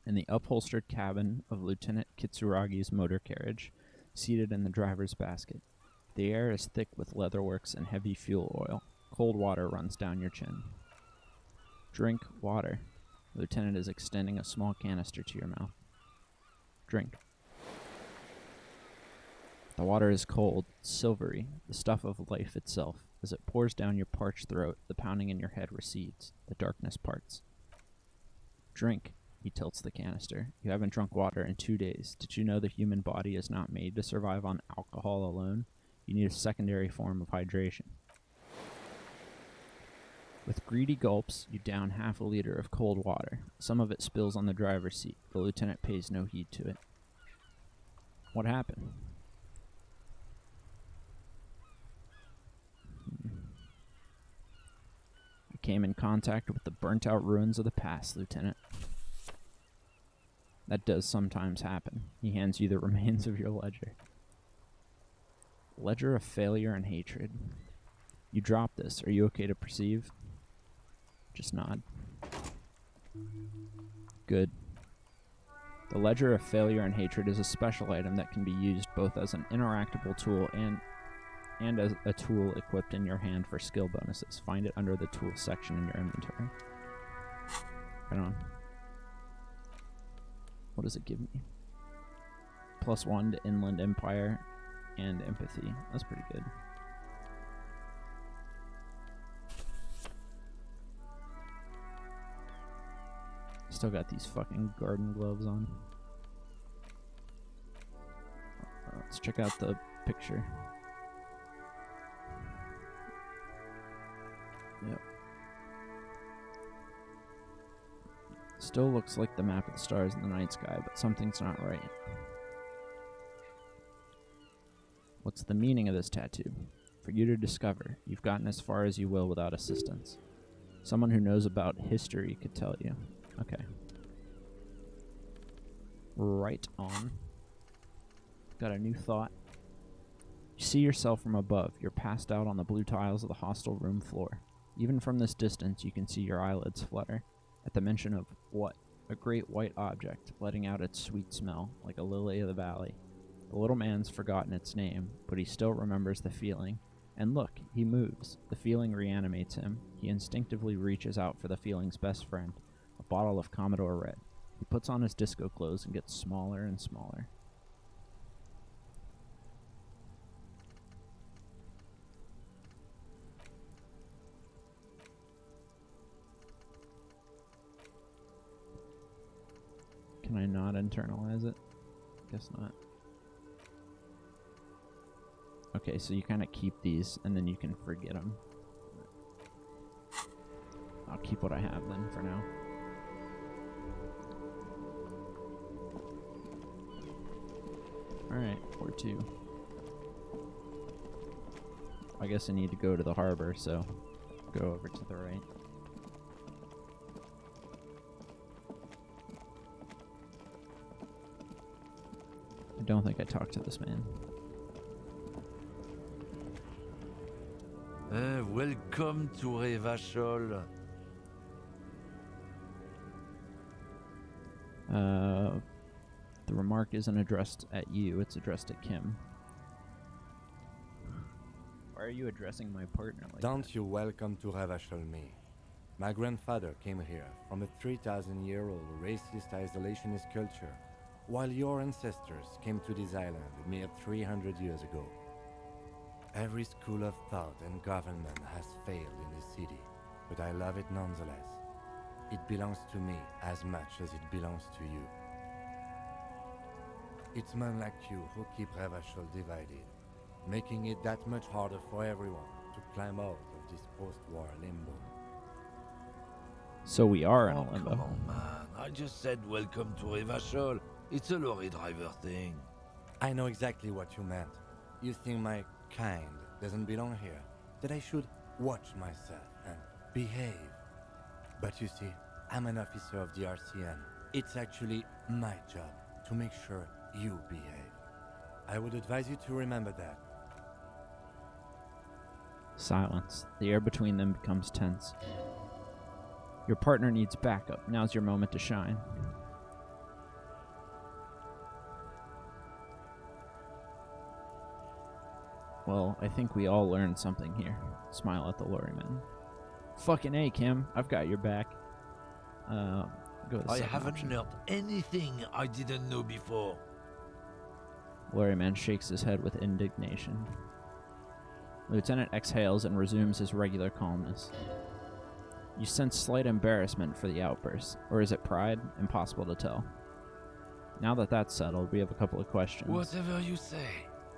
In the upholstered cabin of Lieutenant Kitsuragi's motor carriage, seated in the driver's basket. The air is thick with leatherworks and heavy fuel oil. Cold water runs down your chin. Drink water. The lieutenant is extending a small canister to your mouth. Drink. The water is cold, silvery, the stuff of life itself. As it pours down your parched throat, the pounding in your head recedes. The darkness parts. Drink. He tilts the canister. You haven't drunk water in 2 days. Did you know the human body is not made to survive on alcohol alone? You need a secondary form of hydration. With greedy gulps, you down half a liter of cold water. Some of it spills on the driver's seat. The lieutenant pays no heed to it. What happened? I came in contact with the burnt-out ruins of the past, Lieutenant. That does sometimes happen. He hands you the remains of your ledger. Ledger of failure and hatred. You drop this. Are you okay to perceive? Just nod. Good. The Ledger of Failure and Hatred is a special item that can be used both as an interactable tool and as a tool equipped in your hand for skill bonuses. Find it under the tools section in your inventory. Right on. What does it give me? +1 to Inland Empire and Empathy. That's pretty good. Still got these fucking garden gloves on. Let's check out the picture. Yep. Still looks like the map of the stars in the night sky, but something's not right. What's the meaning of this tattoo? For you to discover. You've gotten as far as you will without assistance. Someone who knows about history could tell you. Okay. Right on. Got a new thought. You see yourself from above. You're passed out on the blue tiles of the hostel room floor. Even from this distance, you can see your eyelids flutter at the mention of what? A great white object, letting out its sweet smell, like a lily of the valley. The little man's forgotten its name, but he still remembers the feeling. And look, he moves. The feeling reanimates him. He instinctively reaches out for the feeling's best friend, a bottle of Commodore Red. He puts on his disco clothes and gets smaller and smaller. Can I not internalize it? Guess not. Okay, so you kind of keep these, and then you can forget them. I'll keep what I have then for now. Alright, where to? I guess I need to go to the harbor, so go over to the right. I don't think I talked to this man. Welcome to Revachol. The remark isn't addressed at you, it's addressed at Kim. Why are you addressing my partner like Don't that? you welcome to Revachol me. My grandfather came here from a 3,000-year-old racist isolationist culture, while your ancestors came to this island a mere 300 years ago. Every school of thought and government has failed in this city, but I love it nonetheless. It belongs to me as much as it belongs to you. It's men like you who keep Revachol divided, making it that much harder for everyone to climb out of this post-war limbo. So we are in a Oh, limbo. come on, man. I just said welcome to Revachol. It's a lorry driver thing. I know exactly what you meant. You think my kind doesn't belong here, that I should watch myself and behave. But you see, I'm an officer of the RCN. It's actually my job to make sure you behave. I would advise you to remember that. Silence. The air between them becomes tense. Your partner needs backup. Now's your moment to shine. Well, I think we all learned something here. Smile at the lorryman. Fucking A, Kim. I've got your back. Go with the I second haven't option. learned anything I didn't know before. Lorryman shakes his head with indignation. Lieutenant exhales and resumes his regular calmness. You sense slight embarrassment for the outburst, or is it pride? Impossible to tell. Now that that's settled, we have a couple of questions. Whatever you say,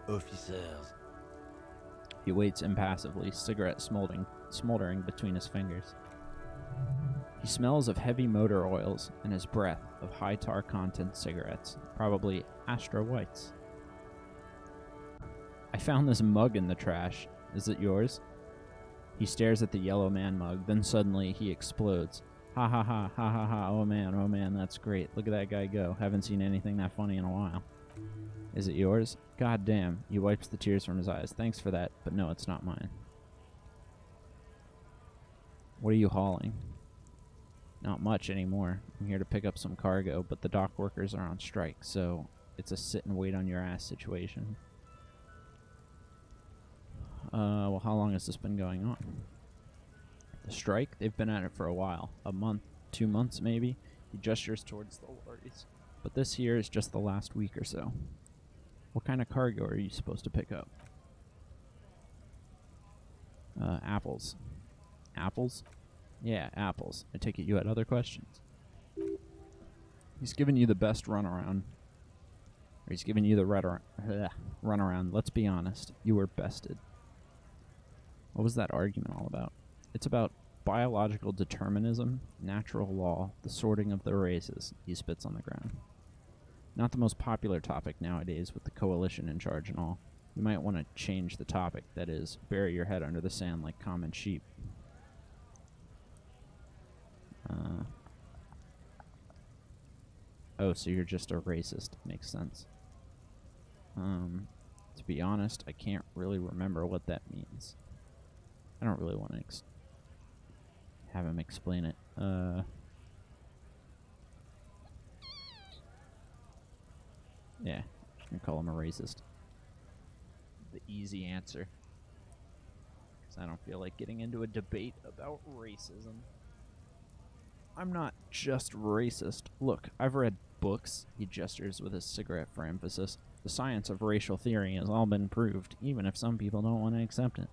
officers. He waits impassively, cigarette smoldering between his fingers. He smells of heavy motor oils and his breath of high tar content cigarettes, probably Astra Whites. I found this mug in the trash. Is it yours? He stares at the yellow man mug, then suddenly he explodes. Ha ha ha, ha ha ha, oh man, that's great. Look at that guy go. Haven't seen anything that funny in a while. Is it yours? God damn. He wipes the tears from his eyes. Thanks for that, but no, it's not mine. What are you hauling? Not much anymore. I'm here to pick up some cargo, but the dock workers are on strike, so it's a sit and wait on your ass situation. Well, how long has this been going on? The strike? They've been at it for a while. A month, 2 months maybe. He gestures towards the lorries. But this here is just the last week or so. What kind of cargo are you supposed to pick up? Apples. Apples? Yeah, apples. I take it you had other questions. He's giving you the best runaround. Or he's giving you the runaround. Let's be honest. You were bested. What was that argument all about? It's about biological determinism, natural law, the sorting of the races. He spits on the ground. Not the most popular topic nowadays with the coalition in charge and all. You might want to change the topic, that is, bury your head under the sand like common sheep. Oh, so you're just a racist. Makes sense. To be honest, I can't really remember what that means. I don't really want to have him explain it. Yeah, just gonna call him a racist. The easy answer. Because I don't feel like getting into a debate about racism. I'm not just racist. Look, I've read books. He gestures with his cigarette for emphasis. The science of racial theory has all been proved, even if some people don't want to accept it.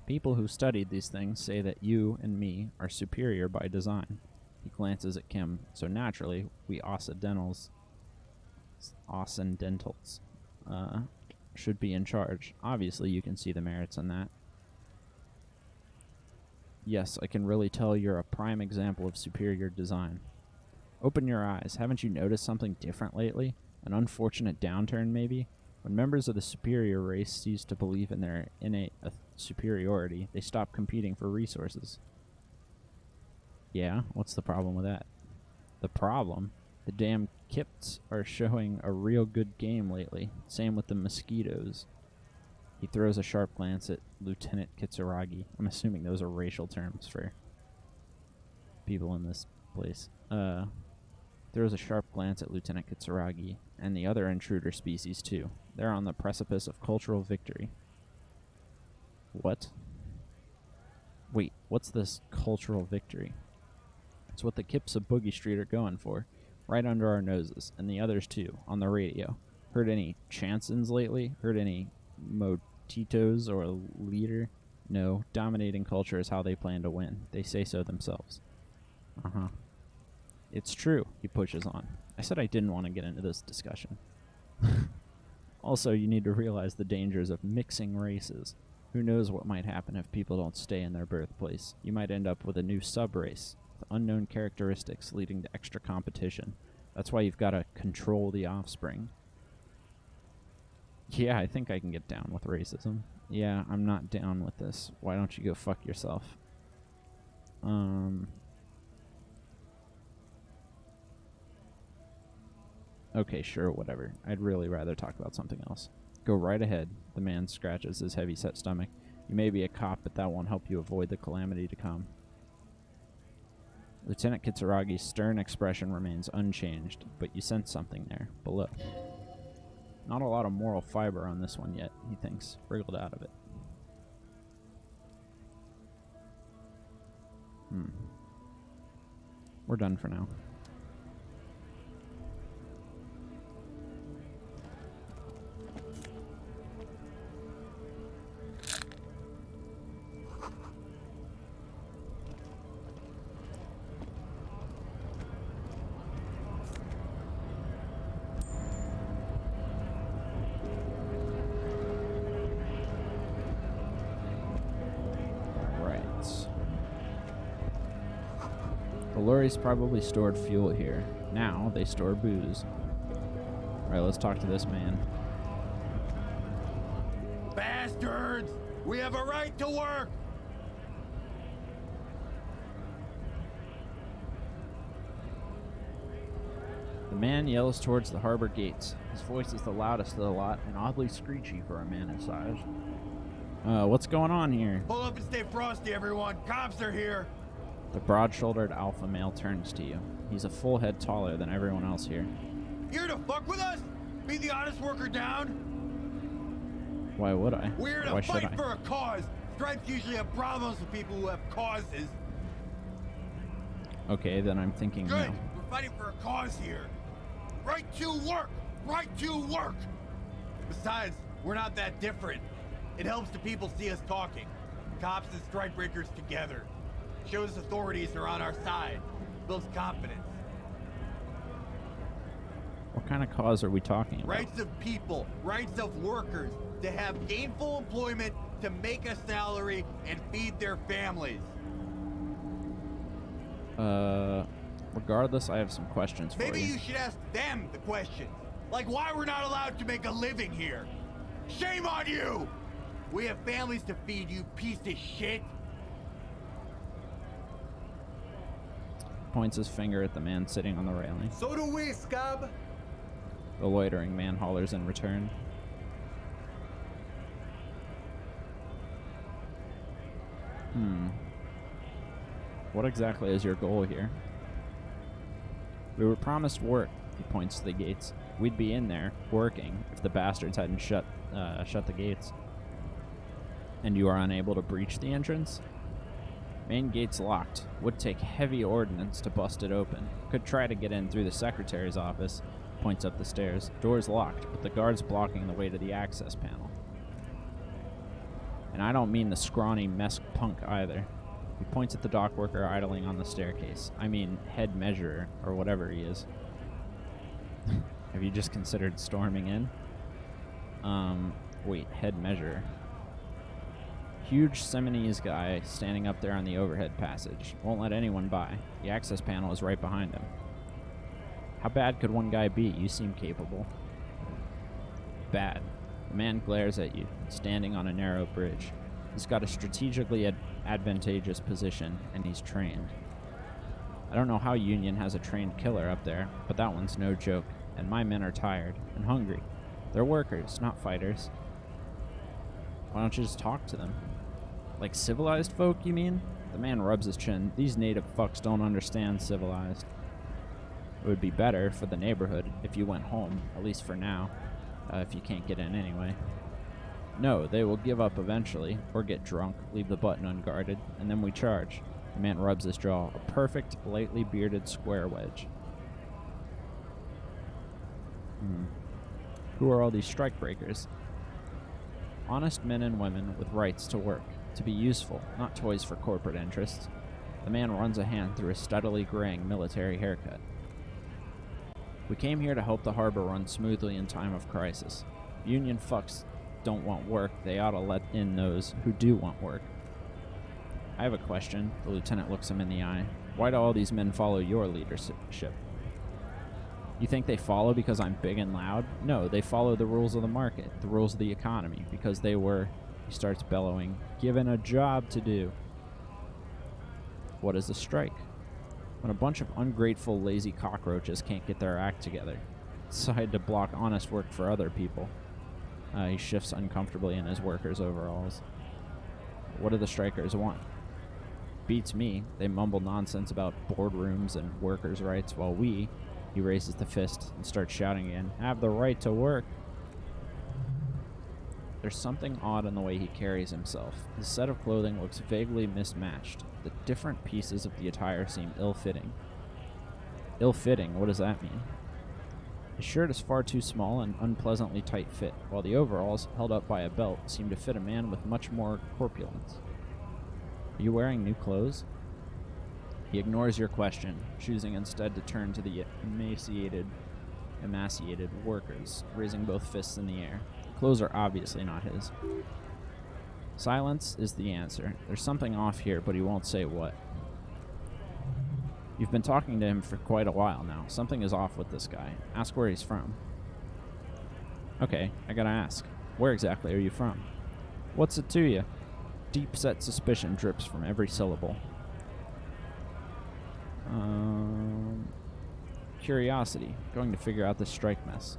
People who studied these things say that you and me are superior by design. He glances at Kim. So naturally, we Occidentals should be in charge. Obviously, you can see the merits in that. Yes, I can really tell you're a prime example of superior design. Open your eyes. Haven't you noticed something different lately? An unfortunate downturn, maybe? When members of the superior race cease to believe in their innate superiority, they stop competing for resources. Yeah, what's the problem with that? The problem? The damn Kipts are showing a real good game lately. Same with the mosquitoes. He throws a sharp glance at Lieutenant Kitsuragi. I'm assuming those are racial terms for people in this place. Throws a sharp glance at Lieutenant Kitsuragi and the other intruder species too. They're on the precipice of cultural victory. What? Wait, what's this cultural victory? It's what the Kips of Boogie Street are going for. Right under our noses, and the others too, on the radio. Heard any Chansons lately? Heard any Motitos or Leader? No, dominating culture is how they plan to win. They say so themselves. Uh-huh. It's true, he pushes on. I said I didn't want to get into this discussion. Also, you need to realize the dangers of mixing races. Who knows what might happen if people don't stay in their birthplace. You might end up with a new sub-race, with unknown characteristics leading to extra competition. That's why you've got to control the offspring. Yeah, I think I can get down with racism. Yeah, I'm not down with this. Why don't you go fuck yourself? Okay, sure, whatever. I'd really rather talk about something else. Go right ahead. The man scratches his heavy-set stomach. You may be a cop, but that won't help you avoid the calamity to come. Lieutenant Kitsuragi's stern expression remains unchanged, but you sense something there, below. Not a lot of moral fiber on this one yet, he thinks, wriggled out of it. We're done for now. The lorries probably stored fuel here. Now they store booze. Alright, let's talk to this man. Bastards! We have a right to work! The man yells towards the harbor gates. His voice is the loudest of the lot and oddly screechy for a man his size. What's going on here? Pull up and stay frosty, everyone. Cops are here. The broad-shouldered alpha male turns to you. He's a full head taller than everyone else here. Here to fuck with us? Beat the honest worker down? Why would I? We're Why to should fight I? for a cause. Stripes usually have problems with people who have causes. Okay, then I'm thinking Good. no. We're fighting for a cause here. Right to work. Right to work. Besides, we're not that different. It helps the people see us talking. Cops and strike breakers together. Shows authorities are on our side. Builds confidence. What kind of cause are we talking about? Rights of people, rights of workers to have gainful employment, to make a salary, and feed their families. Regardless, I have some questions for you. Maybe you should ask them the questions. Like why we're not allowed to make a living here. Shame on you! We have families to feed, you piece of shit. Points his finger at the man sitting on the railing. So do we, scab. The loitering man hollers in return. What exactly is your goal here? We were promised work, he points to the gates. We'd be in there, working, if the bastards hadn't shut the gates. And you are unable to breach the entrance? Main gate's locked. Would take heavy ordnance to bust it open. Could try to get in through the secretary's office. Points up the stairs. Door's locked, but the guard's blocking the way to the access panel. And I don't mean the scrawny mesk punk either. He points at the dock worker idling on the staircase. I mean, head measurer, or whatever he is. Have you just considered storming in? Wait, head measurer. Huge Seminese guy standing up there on the overhead passage. Won't let anyone by. The access panel is right behind him. How bad could one guy be? You seem capable. Bad. The man glares at you, standing on a narrow bridge. He's got a strategically advantageous position, and he's trained. I don't know how Union has a trained killer up there, but that one's no joke, and my men are tired and hungry. They're workers, not fighters. Why don't you just talk to them? Like civilized folk, you mean? The man rubs his chin. These native fucks don't understand civilized. It would be better for the neighborhood if you went home, at least for now, if you can't get in anyway. No, they will give up eventually, or get drunk, leave the button unguarded, and then we charge. The man rubs his jaw. A perfect, lightly bearded square wedge. Who are all these strikebreakers? Honest men and women with rights to work, to be useful, not toys for corporate interests. The man runs a hand through a steadily graying military haircut. We came here to help the harbor run smoothly in time of crisis. Union fucks don't want work, they ought to let in those who do want work. I have a question. The lieutenant looks him in the eye. Why do all these men follow your leadership? You think they follow because I'm big and loud? No, they follow the rules of the market, the rules of the economy, because they were, he starts bellowing, given a job to do. What is a strike? When a bunch of ungrateful, lazy cockroaches can't get their act together, decide to block honest work for other people. He shifts uncomfortably in his worker's overalls. What do the strikers want? Beats me. They mumble nonsense about boardrooms and workers' rights, while we, he raises the fist and starts shouting again, have the right to work. There's something odd in the way he carries himself. His set of clothing looks vaguely mismatched. The different pieces of the attire seem ill-fitting. Ill-fitting? What does that mean? His shirt is far too small and unpleasantly tight fit, while the overalls, held up by a belt, seem to fit a man with much more corpulence. Are you wearing new clothes? He ignores your question, choosing instead to turn to the emaciated workers, raising both fists in the air. The clothes are obviously not his. Silence is the answer. There's something off here, but he won't say what. You've been talking to him for quite a while now. Something is off with this guy. Ask where he's from. Okay, I gotta ask. Where exactly are you from? What's it to you? Deep-set suspicion drips from every syllable. Curiosity. Going to figure out this strike mess.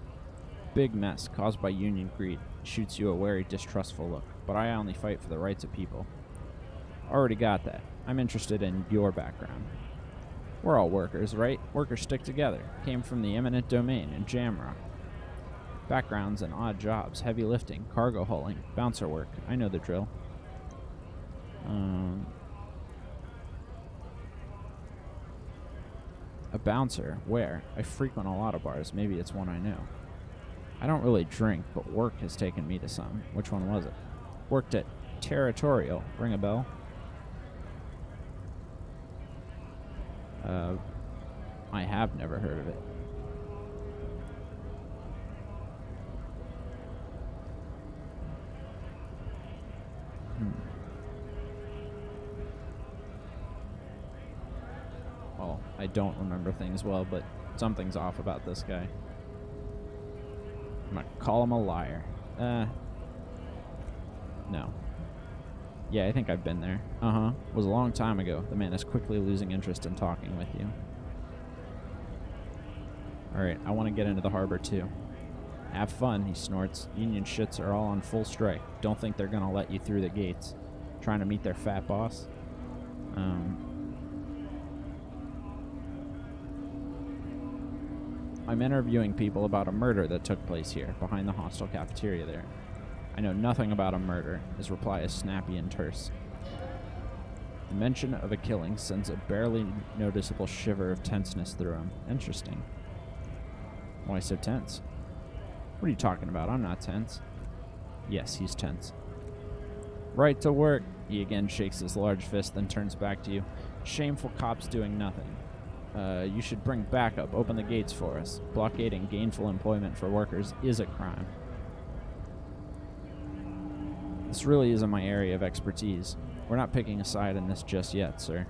Big mess caused by union greed. Shoots you a wary, distrustful look. But I only fight for the rights of people. Already got that. I'm interested in your background. We're all workers, right? Workers stick together. Came from the eminent domain in Jamrock. Backgrounds and odd jobs, heavy lifting, cargo hauling, bouncer work. I know the drill. A bouncer? Where? I frequent a lot of bars. Maybe it's one I know. I don't really drink, but work has taken me to some. Which one was it? Worked at Territorial. Ring a bell? I have never heard of it. Well, I don't remember things well, but something's off about this guy. I'm gonna call him a liar. No. Yeah, I think I've been there. It was a long time ago. The man is quickly losing interest in talking with you. Alright, I want to get into the harbor too. Have fun, he snorts. Union shits are all on full strike. Don't think they're gonna let you through the gates. Trying to meet their fat boss. I'm interviewing people about a murder that took place here, behind the hostel cafeteria there. I know nothing about a murder. His reply is snappy and terse. The mention of a killing sends a barely noticeable shiver of tenseness through him. Interesting. Why so tense? What are you talking about? I'm not tense. Yes, he's tense. Right to work. He again shakes his large fist, then turns back to you. Shameful cops doing nothing. You should bring backup. Open the gates for us. Blockading gainful employment for workers is a crime. This really isn't my area of expertise. We're not picking a side in this just yet, sir.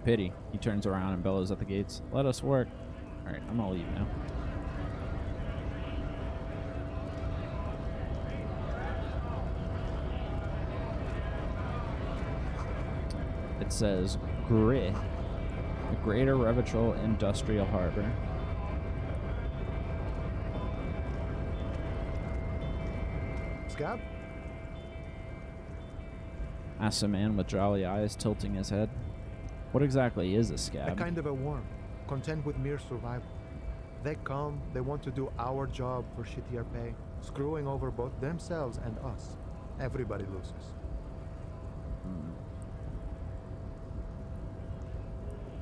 Pity. He turns around and bellows at the gates. Let us work. Alright, I'm gonna leave now. It says GRI, the Greater Revachol Industrial Harbor. Scab? Asks a man with jolly eyes, tilting his head. What exactly is a A scab? kind of a worm, content with mere survival. They come, they want to do our job for shittier pay, screwing over both themselves and us. Everybody loses.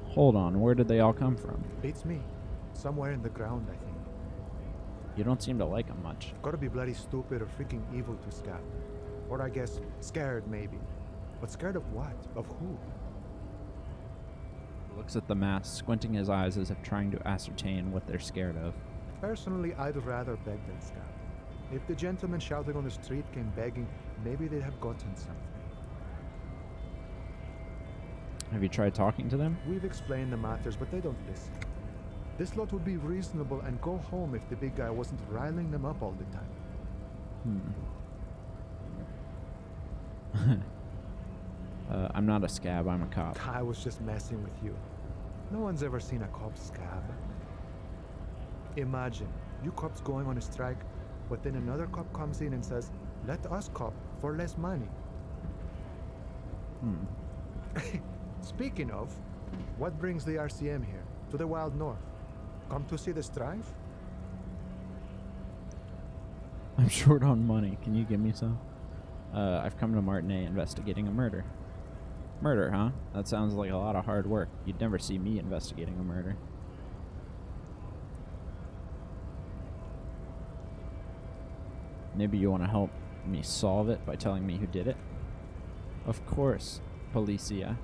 Hold on, where did they all come from? Beats me. Somewhere in the ground, I think. You don't seem to like them much. Gotta be bloody stupid or freaking evil to Scab. Or I guess, scared maybe. But scared of what? Of who? He looks at the mass, squinting his eyes as if trying to ascertain what they're scared of. Personally, I'd rather beg than Scab. If the gentleman shouting on the street came begging, maybe they'd have gotten something. Have you tried talking to them? We've explained the matters, but they don't listen. This lot would be reasonable and go home if the big guy wasn't riling them up all the time. I'm not a scab, I'm a cop. I was just messing with you. No one's ever seen a cop Scab. Imagine, you cops going on a strike, but then another cop comes in and says, let us cop for less money. Speaking of, what brings the RCM here, to the wild north? Come to see the strife? I'm short on money. Can you give me some? I've come to Martinet investigating a murder. Murder, huh? That sounds like a lot of hard work. You'd never see me investigating a murder. Maybe you want to help me solve it by telling me who did it? Of course, Policia.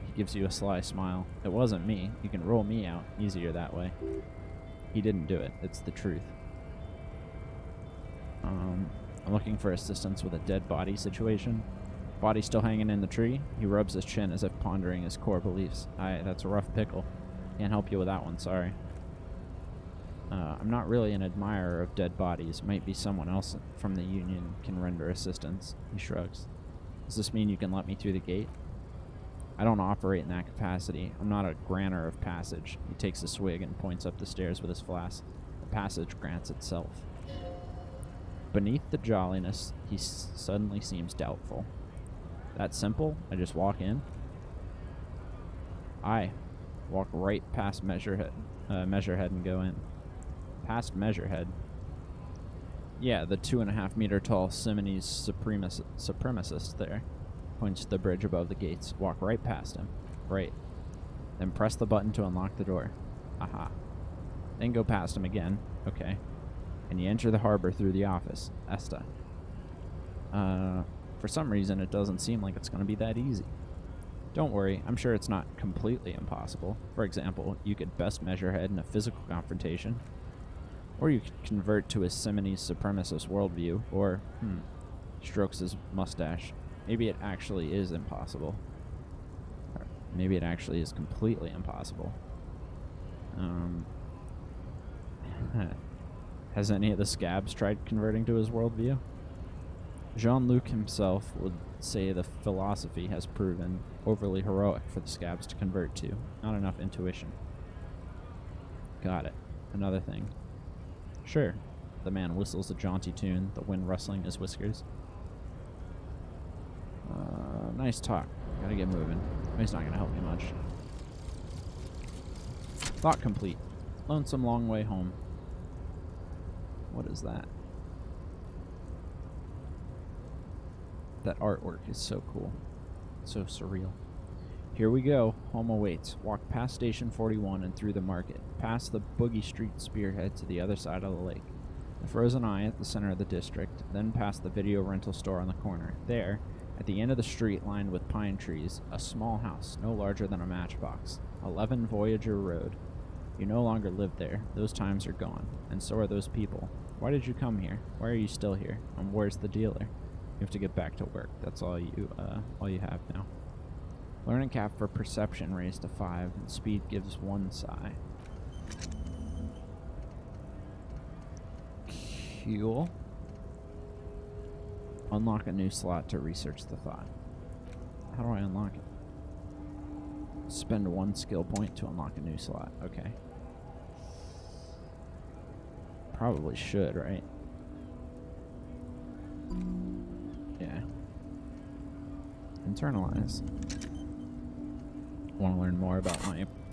He gives you a sly smile. It wasn't me. You can roll me out. Easier that way. He didn't do it. It's the truth. I'm looking for assistance with a dead body situation. Body still hanging in the tree. He rubs his chin as if pondering his core beliefs. That's a rough pickle. Can't help you with that one, sorry. I'm not really an admirer of dead bodies. Might be someone else from the Union can render assistance. He shrugs. Does this mean you can let me through the gate? I don't operate in that capacity. I'm not a granter of passage. He takes a swig and points up the stairs with his flask. The passage grants itself. Beneath the jolliness, he suddenly seems doubtful. That simple? I just walk in? I walk right past Measurehead and go in. Past Measurehead? Yeah, the 2.5 meter tall Simonese supremacist there. Points to the bridge above the gates. Walk right past him. Right. Then press the button to unlock the door. Aha. Then go past him again. Okay. And you enter the harbor through the office. Esta. For some reason, it doesn't seem like it's going to be that easy. Don't worry, I'm sure it's not completely impossible. For example, you could best Measurehead in a physical confrontation. Or you could convert to a Simonese supremacist worldview, or, strokes his mustache. Maybe it actually is impossible. Or maybe it actually is completely impossible. Has any of the scabs tried converting to his worldview? Jean-Luc himself would say the philosophy has proven overly heroic for the scabs to convert to. Not enough intuition. Got it. Another thing. Sure. The man whistles a jaunty tune, the wind rustling his whiskers. Nice talk. Gotta get moving. He's not gonna help me much. Thought complete. Lonesome long way home. What is that? That artwork is so cool. So surreal. Here we go. Home awaits. Walk past Station 41 and through the market. Past the Boogie Street spearhead to the other side of the lake. The frozen eye at the center of the district. then past the video rental store on the corner. There, at the end of the street lined with pine trees, a small house, no larger than a matchbox. 11 Voyager Road. You no longer live there. Those times are gone, and so are those people. Why did you come here? Why are you still here? And where's the dealer? You have to get back to work. That's all you have now. Learning cap for perception raised to 5, and speed gives 1 psi. Cool. Unlock a new slot to research the thought. How do I unlock it? Spend 1 skill point to unlock a new slot. Okay. Probably should, right? Yeah. Internalize. Want to learn more about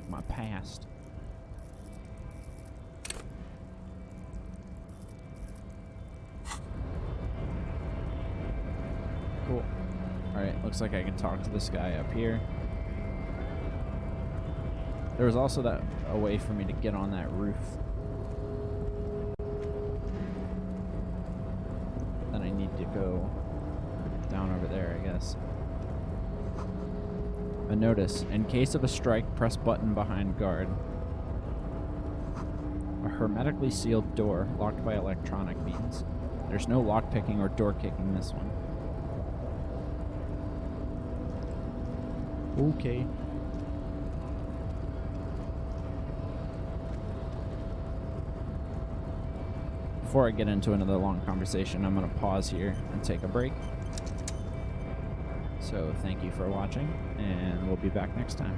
my past. Cool. Alright, looks like I can talk to this guy up here. There was also a way for me to get on that roof. Then I need to go down over there, I guess. A notice. In case of a strike, press button behind guard. A hermetically sealed door, locked by electronic means. There's no lockpicking or door kicking this one. Okay. Before I get into another long conversation, I'm going to pause here and take a break. So thank you for watching, and we'll be back next time.